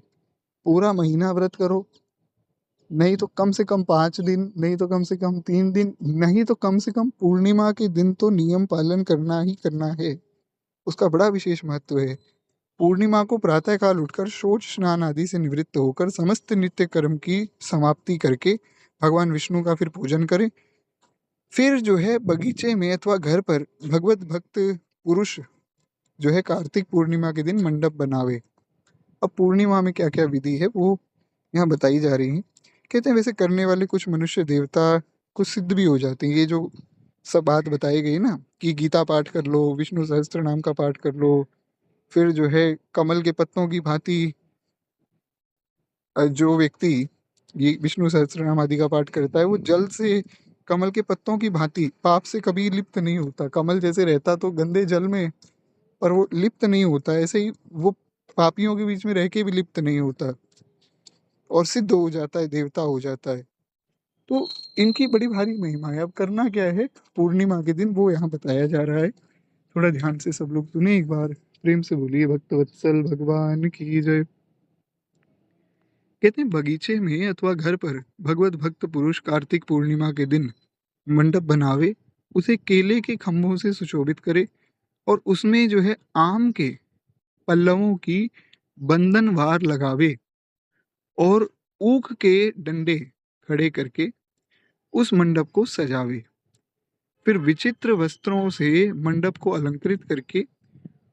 A: पूरा महीना व्रत करो, नहीं तो कम से कम 5 दिन, नहीं तो कम से कम 3 दिन, नहीं तो कम से कम पूर्णिमा के दिन तो नियम पालन करना ही करना है। उसका बड़ा विशेष महत्व है। पूर्णिमा को प्रातःकाल उठकर शौच स्नान आदि से निवृत्त होकर समस्त नित्य कर्म की समाप्ति करके भगवान विष्णु का फिर पूजन करें। फिर जो है बगीचे में अथवा घर पर भगवत भक्त पुरुष जो है कार्तिक पूर्णिमा के दिन मंडप बनावे। अब पूर्णिमा में क्या क्या विधि है वो यहाँ बताई जा रही है। कहते हैं वैसे करने वाले कुछ मनुष्य देवता कुछ सिद्ध भी हो जाते हैं। ये जो सब बात बताई गई ना कि गीता पाठ कर लो, विष्णु सहस्त्र नाम का पाठ कर लो, फिर जो है कमल के पत्तों की भांति जो व्यक्ति ये विष्णु सहस्त्रनाम आदि का पाठ करता है वो जल से कमल के पत्तों की भांति पाप से कभी लिप्त नहीं होता। कमल जैसे रहता तो गंदे जल में, पर वो लिप्त नहीं होता, ऐसे ही वो पापियों के बीच में रह के भी लिप्त नहीं होता और सिद्ध हो जाता है, देवता हो जाता है। तो इनकी बड़ी भारी महिमा है। अब करना क्या है पूर्णिमा के दिन वो यहाँ बताया जा रहा है। थोड़ा ध्यान से सब लोग सुने एक बार, प्रेम से बोलिए भक्तवत्सल भगवान की जय। कहते हैं बगीचे में अथवा घर पर भगवत भक्त पुरुष कार्तिक पूर्णिमा के दिन मंडप बनावे, उसे केले के खंभों से सुशोभित करे और उसमें जो है आम के पल्लवों की बंधनवार लगावे और ऊख के डंडे खड़े करके उस मंडप को सजावे। फिर विचित्र वस्त्रों से मंडप को अलंकृत करके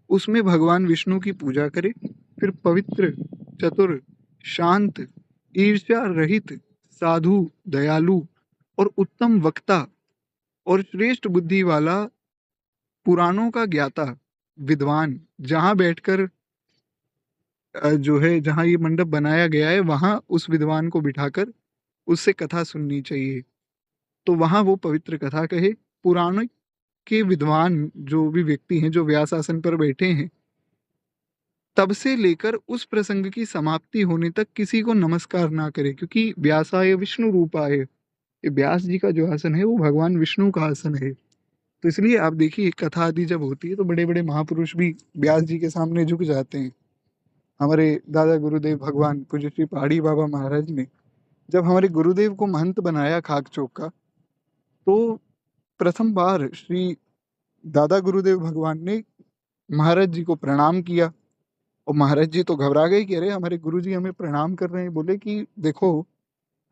A: उसमें भगवान विष्णु की पूजा करे। फिर पवित्र, चतुर, शांत, ईर्ष्या रहित, साधु, दयालु और उत्तम वक्ता और श्रेष्ठ बुद्धि वाला पुराणों का ज्ञाता विद्वान जहाँ बैठकर जो है जहाँ ये मंडप बनाया गया है वहाँ उस विद्वान को बिठाकर उससे कथा सुननी चाहिए। तो वहाँ वो पवित्र कथा कहे। पुराण के विद्वान जो भी व्यक्ति हैं जो व्यास आसन पर बैठे हैं, तब से लेकर उस प्रसंग की समाप्ति होने तक किसी को नमस्कार ना करे, क्योंकि व्यासाय विष्णु रूपाय, ये व्यास जी का जो आसन है वो भगवान विष्णु का आसन है। तो इसलिए आप देखिए कथा आदि जब होती है तो बड़े बड़े महापुरुष भी व्यास जी के सामने झुक जाते हैं। हमारे दादा गुरुदेव भगवान पूज्य श्री पहाड़ी बाबा महाराज ने जब हमारे गुरुदेव को महंत बनाया खाक चौक का, तो प्रथम बार श्री दादा गुरुदेव भगवान ने महाराज जी को प्रणाम किया। और महाराज जी तो घबरा गए कि अरे हमारे गुरु जी हमें प्रणाम कर रहे हैं। बोले कि देखो,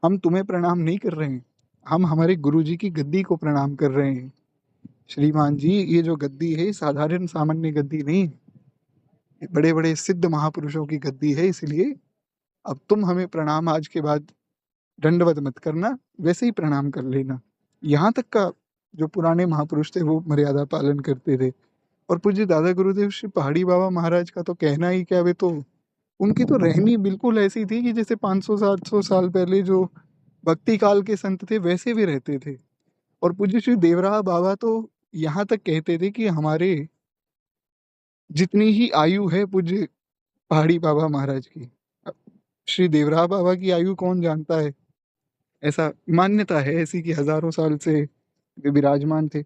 A: हम तुम्हें प्रणाम नहीं कर रहे हैं, हम हमारे गुरु जी की गद्दी को प्रणाम कर रहे हैं। श्रीमान जी, ये जो गद्दी है साधारण सामान्य गद्दी नहीं है, ये बड़े बड़े सिद्ध महापुरुषों की गद्दी है। इसलिए अब तुम हमें प्रणाम आज के बाद दंडवत मत करना, वैसे ही प्रणाम कर लेना। यहाँ तक का जो पुराने महापुरुष थे वो मर्यादा पालन करते थे। और पूज्य दादा गुरुदेव श्री पहाड़ी बाबा महाराज का तो कहना ही क्या, वे तो उनकी तो रहनी बिल्कुल ऐसी थी कि जैसे 500-700 साल पहले जो भक्ति काल के संत थे वैसे भी रहते थे। और पूज्य श्री देवराह बाबा तो यहाँ तक कहते थे कि हमारे जितनी ही आयु है पूज्य पहाड़ी बाबा महाराज की, श्री देवराह बाबा की आयु कौन जानता है। ऐसा मान्यता है ऐसी कि हजारों साल से वे विराजमान थे।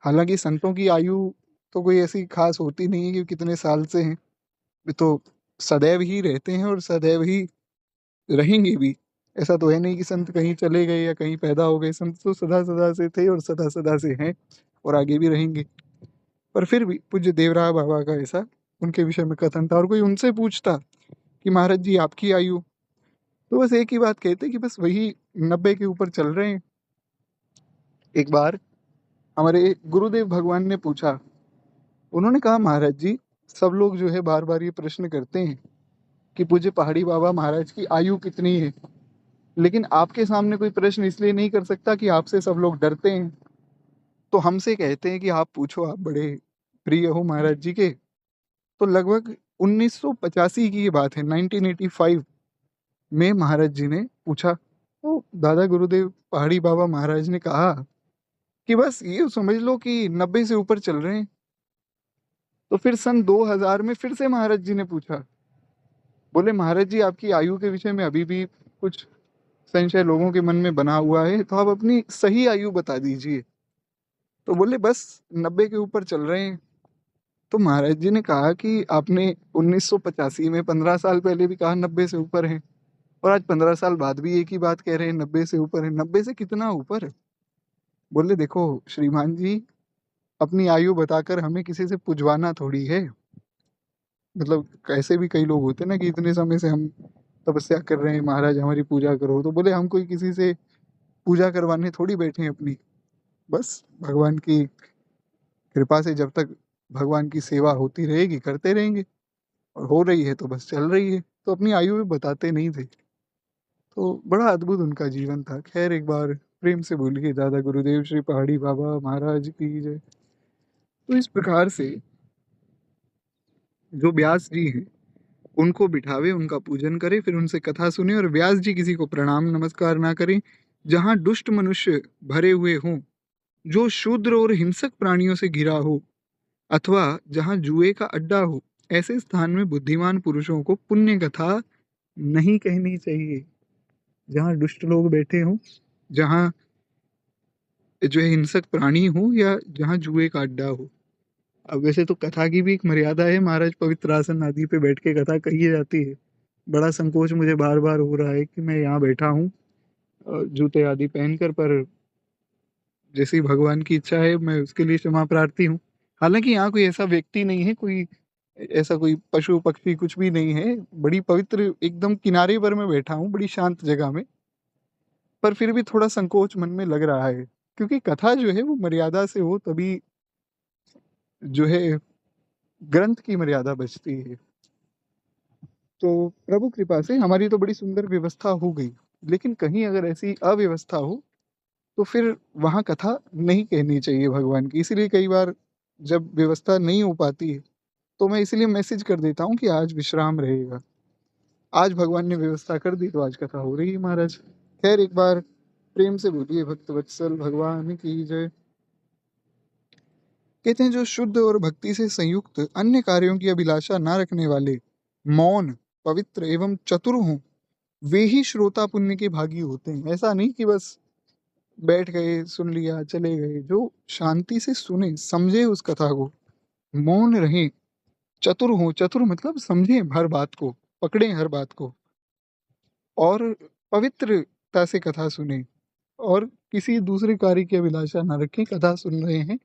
A: हालांकि संतों की आयु तो कोई ऐसी खास होती नहीं है कि कितने साल से हैं, वे तो सदैव ही रहते हैं और सदैव ही रहेंगे भी। ऐसा तो है नहीं कि संत कहीं चले गए या कहीं पैदा हो गए। संत तो सदा सदा से थे और सदा सदा से हैं और आगे भी रहेंगे। पर फिर भी पूज्य देवराह बाबा का ऐसा उनके विषय में कथन था। और कोई उनसे पूछता कि महाराज जी आपकी आयु, तो बस एक ही बात कहते कि बस वही 90 के ऊपर चल रहे हैं। एक बार हमारे गुरुदेव भगवान ने पूछा, उन्होंने कहा महाराज जी, सब लोग जो है बार बार ये प्रश्न करते हैं कि पूज्य पहाड़ी बाबा महाराज की आयु कितनी है, लेकिन आपके सामने कोई प्रश्न इसलिए नहीं कर सकता कि आपसे सब लोग डरते हैं। तो हमसे कहते हैं कि आप पूछो, आप बड़े प्रिय हो महाराज जी के। तो लगभग 1985 की ये बात है, 1985 में महाराज जी ने पूछा। तो दादा गुरुदेव पहाड़ी बाबा महाराज ने कहा कि बस ये समझ लो कि 90 से ऊपर चल रहे हैं। तो फिर सन 2000 में फिर से महाराज जी ने पूछा। बोले महाराज जी, आपकी आयु के विषय में अभी भी कुछ संशय लोगों के मन में बना हुआ है, तो आप अपनी सही आयु बता दीजिए। तो बोले बस 90 के ऊपर चल रहे हैं। तो महाराज जी ने कहा कि आपने 1985 में 15 साल पहले भी कहा 90 से ऊपर है, और आज 15 साल बाद भी एक ही बात कह रहे हैं 90 से ऊपर है। 90 से कितना ऊपर? बोले देखो श्रीमान जी, अपनी आयु बताकर हमें किसी से पुजवाना थोड़ी है। मतलब ऐसे भी कई लोग होते हैं ना कि इतने समय से हम तपस्या कर रहे हैं, महाराज हमारी पूजा करो। तो बोले हम कोई किसी से पूजा करवाने थोड़ी बैठे हैं अपनी, बस भगवान की कृपा से जब तक भगवान की सेवा होती रहेगी करते रहेंगे, और हो रही है तो बस चल रही है। तो अपनी आयु भी बताते नहीं थे। तो बड़ा अद्भुत उनका जीवन था। खैर, एक बार प्रेम से बोलिए दादा गुरुदेव श्री पहाड़ी बाबा महाराज की जय। तो इस प्रकार से जो व्यास जी हैं उनको बिठावे, उनका पूजन करे, फिर उनसे कथा सुने। और व्यास जी किसी को प्रणाम नमस्कार ना करें। जहाँ दुष्ट मनुष्य भरे हुए हों, जो शूद्र और हिंसक प्राणियों से घिरा हो, अथवा जहाँ जुए का अड्डा हो, ऐसे स्थान में बुद्धिमान पुरुषों को पुण्य कथा नहीं कहनी चाहिए। जहाँ दुष्ट लोग बैठे हों, जहाँ जो है हिंसक प्राणी हो, या जहाँ जुए का अड्डा हो। अब वैसे तो कथा की भी एक मर्यादा है महाराज, पवित्र आसन आदि पे बैठ के कथा कही जाती है। बड़ा संकोच मुझे बार बार हो रहा है कि मैं यहाँ बैठा हूँ जूते आदि पहनकर, पर जैसी भगवान की इच्छा है मैं उसके लिए क्षमा प्रार्थी हूँ। हालांकि यहाँ कोई ऐसा व्यक्ति नहीं है, कोई ऐसा कोई पशु पक्षी कुछ भी नहीं है। बड़ी पवित्र एकदम किनारे पर मैं बैठा हूँ, बड़ी शांत जगह में। पर फिर भी थोड़ा संकोच मन में लग रहा है, क्योंकि कथा जो है वो मर्यादा से हो तभी जो है ग्रंथ की मर्यादा बचती है। तो प्रभु कृपा से हमारी तो बड़ी सुंदर व्यवस्था हो गई, लेकिन कहीं अगर ऐसी अव्यवस्था हो तो फिर वहाँ कथा नहीं कहनी चाहिए भगवान की। इसीलिए कई बार जब व्यवस्था नहीं हो पाती है तो मैं इसलिए मैसेज कर देता हूँ कि आज विश्राम रहेगा। आज भगवान ने व्यवस्था कर दी तो आज कथा हो रही है महाराज। खैर, एक बार प्रेम से बोलिए भक्त वत्सल भगवान की जय। कहते हैं जो शुद्ध और भक्ति से संयुक्त अन्य कार्यों की अभिलाषा न रखने वाले, मौन, पवित्र एवं चतुर हों, वे ही श्रोता पुण्य के भागी होते हैं। ऐसा नहीं कि बस बैठ गए, सुन लिया, चले गए। जो शांति से सुने, समझे उस कथा को, मौन रहें, चतुर हों, चतुर मतलब समझें हर बात को, पकड़ें हर बात को और पवित्रता से कथा सुनें और किसी दूसरे कार्य की अभिलाषा ना रखें। कथा सुन रहे हैं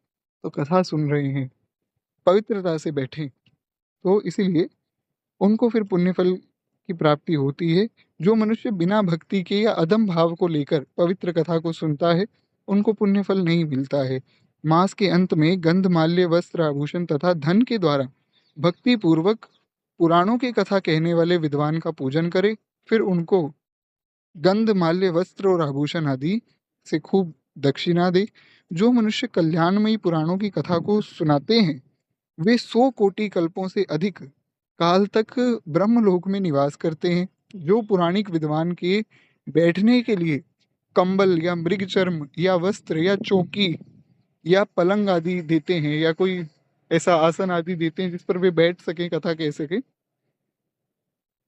A: तो कथा सुन रहे हैं, पवित्रता से बैठें। तो इसीलिए उनको फिर पुण्य फल की प्राप्ति होती है। जो मनुष्य बिना भक्ति के या अदम भाव को लेकर पवित्र कथा को सुनता है, उनको पुण्य फल नहीं मिलता है। मास के अंत में गंध, माल्य, वस्त्र, आभूषण तथा धन के द्वारा भक्ति पूर्वक पुराणों की कथा कहने वाले विद्वान का पूजन करे। फिर उनको गंध, माल्य, वस्त्र और आभूषण आदि से खूब दक्षिणा दे। जो मनुष्य कल्याणमयी पुराणों की कथा को सुनाते हैं, वे 100 कोटि कल्पों से अधिक काल तक ब्रह्मलोक में निवास करते हैं। जो पुराणिक विद्वान के बैठने के लिए कंबल या मृग चर्म या वस्त्र या चौकी या पलंग आदि देते हैं या कोई ऐसा आसन आदि देते हैं जिस पर वे बैठ सकें, कथा कह सकें,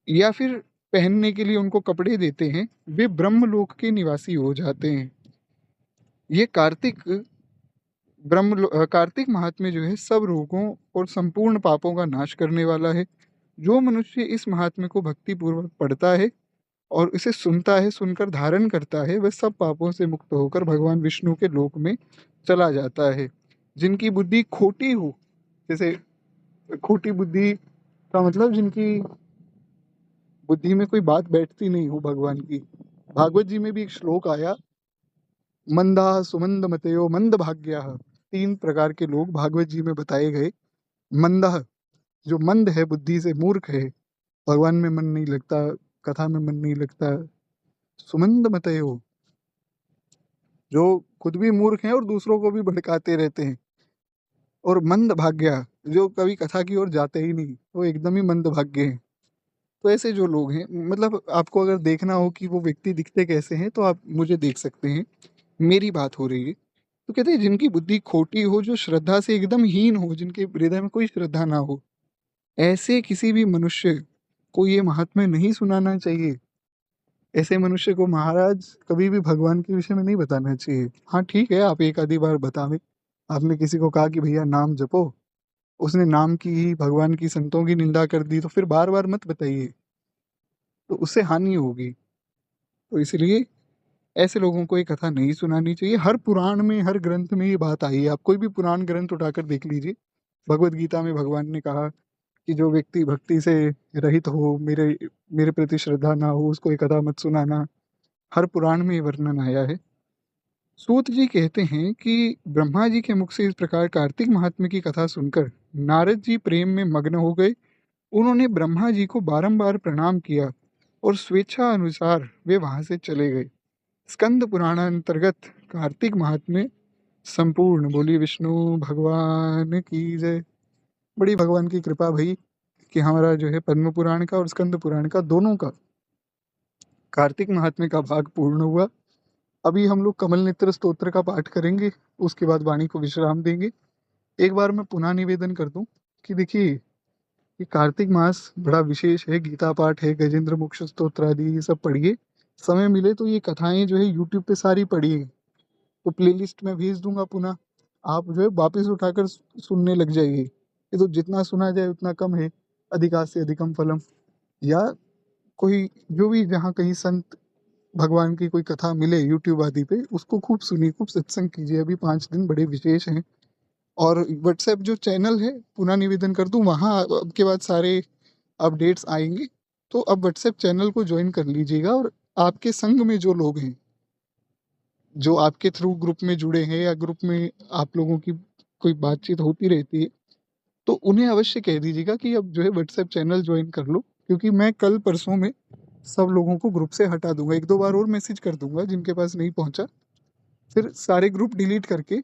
A: या फिर पहनने के लिए उनको कपड़े देते हैं, वे ब्रह्मलोक के निवासी हो जाते हैं। ये कार्तिक महात्म्य जो है सब रोगों और संपूर्ण पापों का नाश करने वाला है। जो मनुष्य इस महात्म्य को भक्ति पूर्वक पढ़ता है और इसे सुनता है, सुनकर धारण करता है, वह सब पापों से मुक्त होकर भगवान विष्णु के लोक में चला जाता है। जिनकी बुद्धि खोटी हो, जैसे खोटी बुद्धि का मतलब जिनकी बुद्धि में कोई बात बैठती नहीं हो भगवान की। भागवत जी में भी एक श्लोक आया, मंदा सुमंद मतयो मंद भाग्या। 3 प्रकार के लोग भागवत जी में बताए गए। मंदा, जो मंद है, बुद्धि से मूर्ख है, भगवान में मन नहीं लगता, कथा में मन नहीं लगता। सुमंद मतयो, जो खुद भी मूर्ख हैं और दूसरों को भी भड़काते रहते हैं। और मंद भाग्या, जो कभी कथा की ओर जाते ही नहीं, वो एकदम ही मंद भाग्य हैं। तो ऐसे जो लोग हैं, मतलब आपको अगर देखना हो कि वो व्यक्ति दिखते कैसे हैं, तो आप मुझे देख सकते हैं, मेरी बात हो रही है। तो कहते हैं जिनकी बुद्धि खोटी हो, जो श्रद्धा से एकदम हीन हो, जिनके हृदय में कोई श्रद्धा ना हो, ऐसे किसी भी मनुष्य को ये महात्म्य नहीं सुनाना चाहिए। ऐसे मनुष्य को महाराज कभी भी भगवान के विषय में नहीं बताना चाहिए। हाँ ठीक है, आप एक आधी बार बतावें, आपने किसी को कहा कि भैया नाम जपो, उसने नाम की ही, भगवान की, संतों की निंदा कर दी, तो फिर बार बार मत बताइए, तो उससे हानि होगी। तो इसलिए ऐसे लोगों को ये कथा नहीं सुनानी चाहिए। हर पुराण में, हर ग्रंथ में ये बात आई है। आप कोई भी पुराण ग्रंथ उठाकर देख लीजिए, भगवत गीता में भगवान ने कहा कि जो व्यक्ति भक्ति से रहित हो, मेरे मेरे प्रति श्रद्धा ना हो, उसको ये कथा मत सुनाना। हर पुराण में ये वर्णन आया है। सूत जी कहते हैं कि ब्रह्मा जी के मुख से इस प्रकार कार्तिक महात्म्य की कथा सुनकर नारद जी प्रेम में मग्न हो गए। उन्होंने ब्रह्मा जी को बारंबार प्रणाम किया और स्वेच्छा अनुसार वे वहां से चले गए। स्कंद पुराण अंतर्गत कार्तिक महात्म्य संपूर्ण। बोली विष्णु भगवान की जय। बड़ी भगवान की कृपा भई कि हमारा जो है पद्म पुराण का और स्कंद पुराण का, दोनों का कार्तिक महात्म्य का भाग पूर्ण हुआ। अभी हम लोग कमल नेत्र स्तोत्र का पाठ करेंगे, उसके बाद वाणी को विश्राम देंगे। एक बार मैं पुनः निवेदन कर दूं कि देखिए, ये कार्तिक मास बड़ा विशेष है। गीता पाठ है, गजेंद्र मोक्ष स्तोत्र आदि, ये सब पढ़िए। समय मिले तो ये कथाएं जो है यूट्यूब पे सारी पढ़िए, तो प्लेलिस्ट में भेज दूंगा पुनः, आप जो है वापस उठाकर सुनने लग जाइए। ये तो जितना सुना जाए उतना कम है, अधिका से अधिकम फलम। या कोई जो भी, जहाँ कहीं संत भगवान की कोई कथा मिले यूट्यूब आदि पे, उसको खूब सुनिए, खूब सत्संग कीजिए। अभी 5 दिन बड़े विशेष हैं। और व्हाट्सएप जो चैनल है, पुनः निवेदन कर दूं, वहाँ अब के बाद सारे अपडेट्स आएंगे। तो अब व्हाट्सएप चैनल को ज्वाइन कर लीजिएगा। और आपके संग में जो लोग हैं, जो आपके थ्रू ग्रुप में जुड़े हैं या ग्रुप में आप लोगों की कोई बातचीत होती रहती है, तो उन्हें अवश्य कह दीजिएगा कि अब जो है व्हाट्सएप चैनल ज्वाइन कर लो। क्योंकि मैं कल परसों में सब लोगों को ग्रुप से हटा दूंगा, 1-2 बार और मैसेज कर दूंगा जिनके पास नहीं पहुंचा, फिर सारे ग्रुप डिलीट करके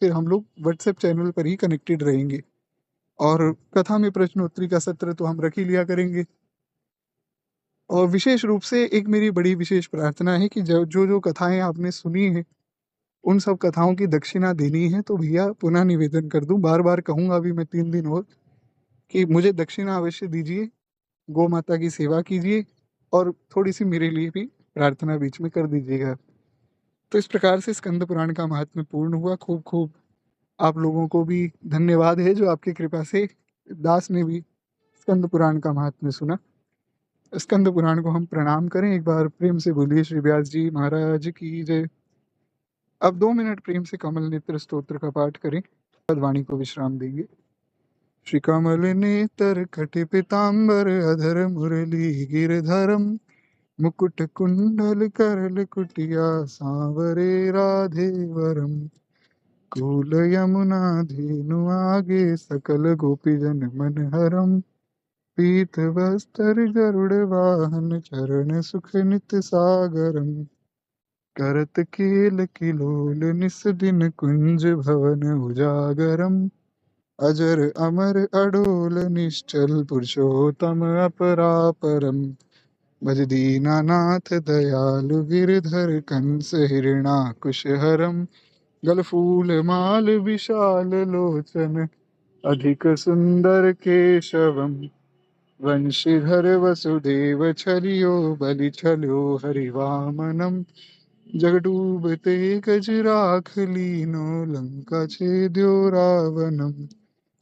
A: फिर हम लोग व्हाट्सएप चैनल पर ही कनेक्टेड रहेंगे। और कथा में प्रश्नोत्तरी का सत्र तो हम रख ही लिया करेंगे। और विशेष रूप से एक मेरी बड़ी विशेष प्रार्थना है कि जो जो जो कथाएं आपने सुनी हैं, उन सब कथाओं की दक्षिणा देनी है। तो भैया पुनः निवेदन कर दूं, बार बार कहूंगा अभी मैं 3 दिन और, कि मुझे दक्षिणा अवश्य दीजिए, गौ माता की सेवा कीजिए और थोड़ी सी मेरे लिए भी प्रार्थना बीच में कर दीजिएगा। तो इस प्रकार से स्कंद पुराण का महात्म्य पूर्ण हुआ। खूब खूब आप लोगों को भी धन्यवाद है जो आपकी कृपा से दास ने भी स्कंद पुराण का महात्म्य सुना। स्कंद पुराण को हम प्रणाम करें, एक बार प्रेम से बोलिए श्री व्यास जी महाराज की जय। अब 2 मिनट प्रेम से कमल नेत्र स्तोत्र का पाठ करें, वाणी को विश्राम देंगे। श्री कमल नेत्र कटि पीताम्बर अधर मुरली गिरधरम मुकुट कुंडल करल कुटिया सांवरे राधे वरम कूल यमुना धेनु आगे सकल गोपीजन मनहरम पीत वस्त्र गरुड़ वाहन चरण सुख नित सागरम करत केल किलोल निस दिन कुंज भवन उजागरम अजर अमर अडोल निश्चल पुरुषोत्तम अपरापरम भज दीनानाथ दयालु गिरधर कंस हिरणाकुश हरम गलफूल माल विशाल लोचन अधिक सुंदर केशवम वंशीधर वसुदेव छलियो बलि छलो हरिवामनम जगडूबते गजराख लीनो लंका छेद्यो रावणम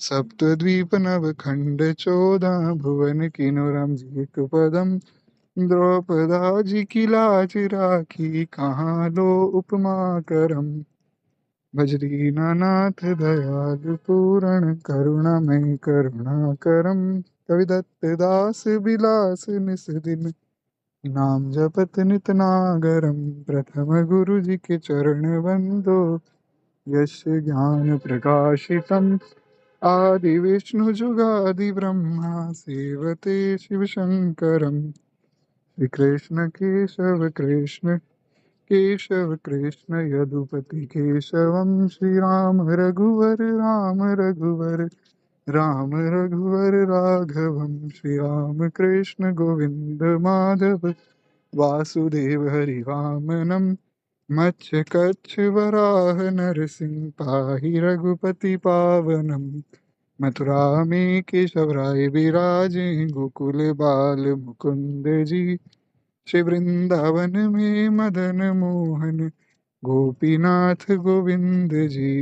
A: सप्तद्वीप नव खंड 14 भुवन किनो राम जी एक पदम द्रौपदा जी की लाज राखी कहाँ लो उपमा करम बजरीना नाथ दयालु पूरण करुणामय करुणा करम कविदत्त दास बिलास निस दिन नाम जपत नित नागरम प्रथम गुरु जी के चरण वंदो यश ज्ञान प्रकाशितम आदि विष्णु जुगादि ब्रह्मा सेवते शिव शंकरम श्री कृष्ण कृष्ण यदुपति केशवम श्री राम रघुवर राघवम श्री राम कृष्ण गोविंद माधव वासुदेव हरि वामनम मत्स्य कच्छ वराह नरसिंह पाहि रघुपति पावनम मथुरा में केशव राय विराजे गोकुल बाल मुकुंद जी श्री वृंदावन में मदन मोहन गोपीनाथ गोविंद जी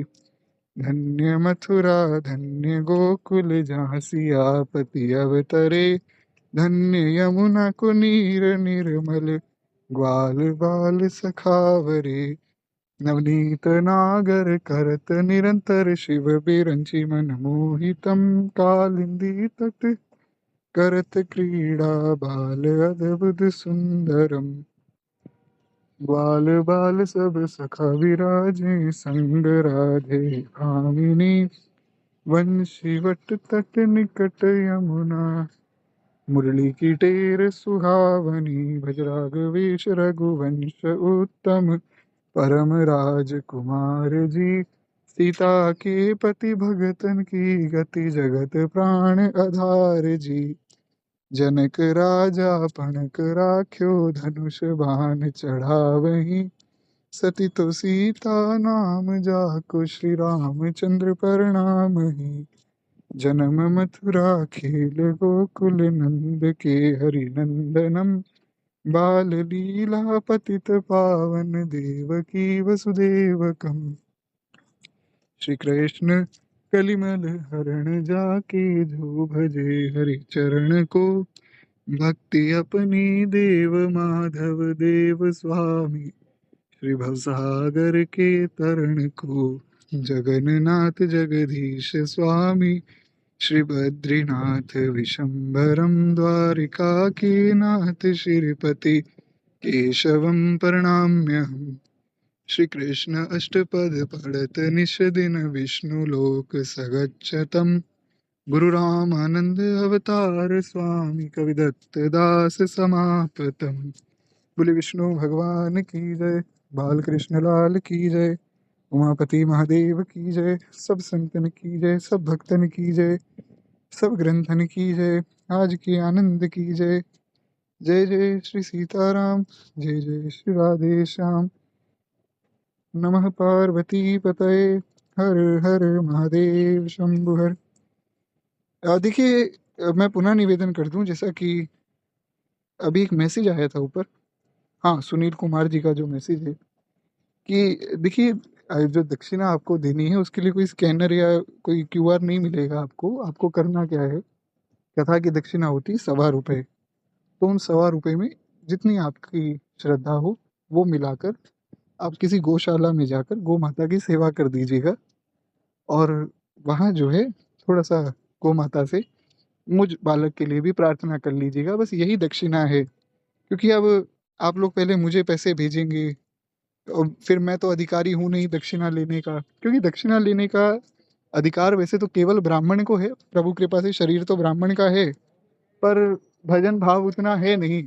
A: धन्य मथुरा धन्य गोकुल जहाँ सियापति अवतरे धन्य यमुना को नीर निर्मल ग्वाल बाल सखावरे नवनीत नागर करत निरंतर शिव बिरंची मन मोहितम कालिंदी तट करत क्रीड़ा बाल अद्भुत सुंदरम ग्वाल बाल सब सखा विराजे संग राधे भामिनी वंशीवट तट निकट यमुना मुरली की टेर सुहावनी भज राघवेश रघुवंश उत्तम परम राजकुमार जी सीता के पति भगतन की गति जगत प्राण आधार जी जनक राजा पणक राख्यो धनुष बाण चढ़ावही सती तो सीता नाम जाको श्री रामचंद्र परणामहि जन्म मथुरा खेल गोकुल नंद के हरि नंदनम बाल लीला पतित पावन देवकी वसुदेवकम श्री कृष्ण कलिमल हरण जाके जो भजे हरि चरण को भक्ति अपनी देव माधव देव स्वामी श्री भवसागर के तरण को जगन्नाथ जगदीश स्वामी श्री बद्रीनाथ विशंभरम द्वारिका के नाथ श्रीपति केशवम प्रणाम्यहम् श्री कृष्ण अष्टपद पढ़त निश दिन विष्णु लोक सगच्छतम गुरु रामानंद अवतार स्वामी कविदत्त दास समापतम बोले विष्णु भगवान की जय, बाल कृष्ण लाल की जय, उमापति महादेव की जय, सब संतन की जय, सब भक्तन की जय, सब ग्रंथन की जय, आज के आनंद की जय। जय जय श्री सीताराम, जय जय श्री राधे श्याम। नमः पार्वती पतये, हर हर महादेव शंभु हर। देखिए, मैं पुनः निवेदन कर दूं, जैसा कि अभी एक मैसेज आया था ऊपर, हाँ सुनील कुमार जी का जो मैसेज है, कि देखिए जो दक्षिणा आपको देनी है उसके लिए कोई स्कैनर या कोई क्यूआर नहीं मिलेगा आपको। आपको करना क्या है, कथा की दक्षिणा होती है ₹1.25। तो उन ₹1.25 में जितनी आपकी श्रद्धा हो वो मिलाकर आप किसी गौशाला में जाकर गौ माता की सेवा कर दीजिएगा, और वहाँ जो है थोड़ा-सा गौ माता से मुझ बालक के लिए भी प्रार्थना कर लीजिएगा। बस यही दक्षिणा है। क्योंकि अब आप लोग पहले मुझे पैसे भेजेंगे और फिर मैं तो अधिकारी हूँ नहीं दक्षिणा लेने का, क्योंकि दक्षिणा लेने का अधिकार वैसे तो केवल ब्राह्मण को है। प्रभु कृपा से शरीर तो ब्राह्मण का है, पर भजन भाव उतना है नहीं,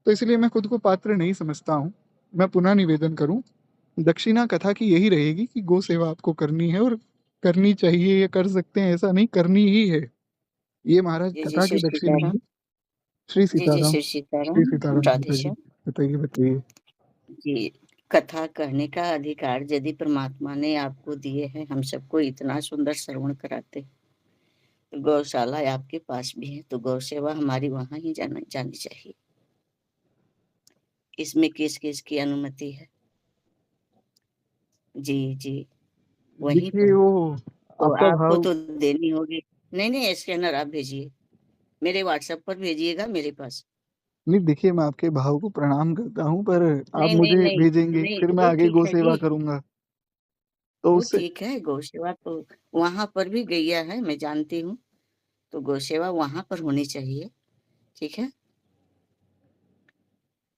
A: तो इसलिए मैं खुद को पात्र नहीं समझता हूँ। मैं पुनः निवेदन करूँ, दक्षिणा कथा की यही रहेगी कि गौ सेवा आपको करनी है, और करनी चाहिए या कर सकते हैं ऐसा नहीं, करनी ही है। ये महाराज
B: जी जी
A: कथा
B: श्री
A: की दक्षिणा
B: सीताराम।
A: है। श्री
B: जी जी
A: सीताराम।
B: श्री
A: श्री
B: सीताराम,
A: सीताराम
B: राधे
A: माता जी।
B: श्याम।
A: बताइए, बताइए।
B: जी, कथा कहने का अधिकार यदि परमात्मा ने आपको दिए हैं, हम सबको इतना सुंदर श्रवण कराते, तो गौशाला आपके पास भी है, तो गौ सेवा हमारी वहां ही जानी चाहिए। इसमें किस किस की अनुमति है? जी जी, वहीं
A: देखिए
B: पर।
A: वो
B: तो
A: आपका
B: आपको
A: भाव।
B: तो देनी होगी। नहीं नहीं, स्कैनर आप भेजिए, मेरे व्हाट्सएप पर भेजिएगा मेरे पास।
A: नहीं, देखिए मैं आपके भाव को प्रणाम करता हूँ, पर आप
B: नहीं नहीं
A: मुझे
B: नहीं
A: भेजेंगे
B: नहीं,
A: फिर मैं
B: वो
A: आगे
B: ठीक
A: गौ
B: है
A: सेवा
B: जी,
A: करूंगा, तो
B: वो
A: उससे।
B: ठीक है। गौ सेवा तो वहां पर भी गैया है, मैं जानती हूँ, तो गौ सेवा वहां पर होनी चाहिए। ठीक है,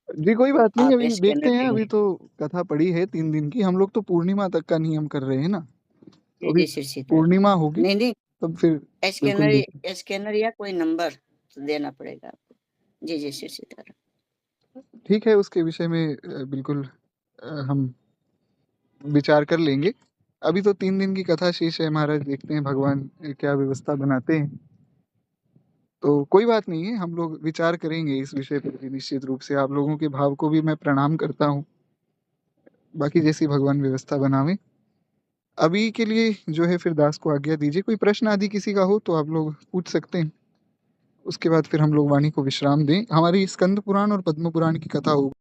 A: जी कोई
B: तो
A: बात नहीं,
B: आप
A: अभी देखते
B: स्कैनर
A: हैं। अभी
B: देंगे।
A: तो कथा पड़ी है 3 दिन की, हम लोग तो पूर्णिमा तक का नियम कर रहे हैं ना। तो
B: जी
A: अभी
B: जी श्री सीताराम।
A: पूर्णिमा होगी
B: नहीं नहीं,
A: तब फिर बिल्कुल देखें।
B: स्कैनर या कोई नंबर तो देना पड़ेगा आपको। जी जी श्री सीताराम।
A: ठीक है, उसके विषय में बिल्कुल हम विचार कर लेंगे। अभी तो 3 दिन की कथा शेष है महाराज, देखते हैं भगवान क्या व्यवस्था बनाते हैं। तो कोई बात नहीं है, हम लोग विचार करेंगे इस विषय पर भी निश्चित रूप से। आप लोगों के भाव को भी मैं प्रणाम करता हूँ। बाकी जैसी भगवान व्यवस्था बनावे। अभी के लिए जो है फिर दास को आज्ञा दीजिए। कोई प्रश्न आदि किसी का हो तो आप लोग पूछ सकते हैं। उसके बाद फिर हम लोग वाणी को विश्राम दें। हमारी स्कंद पुराण और पद्म पुराण की कथा होगी।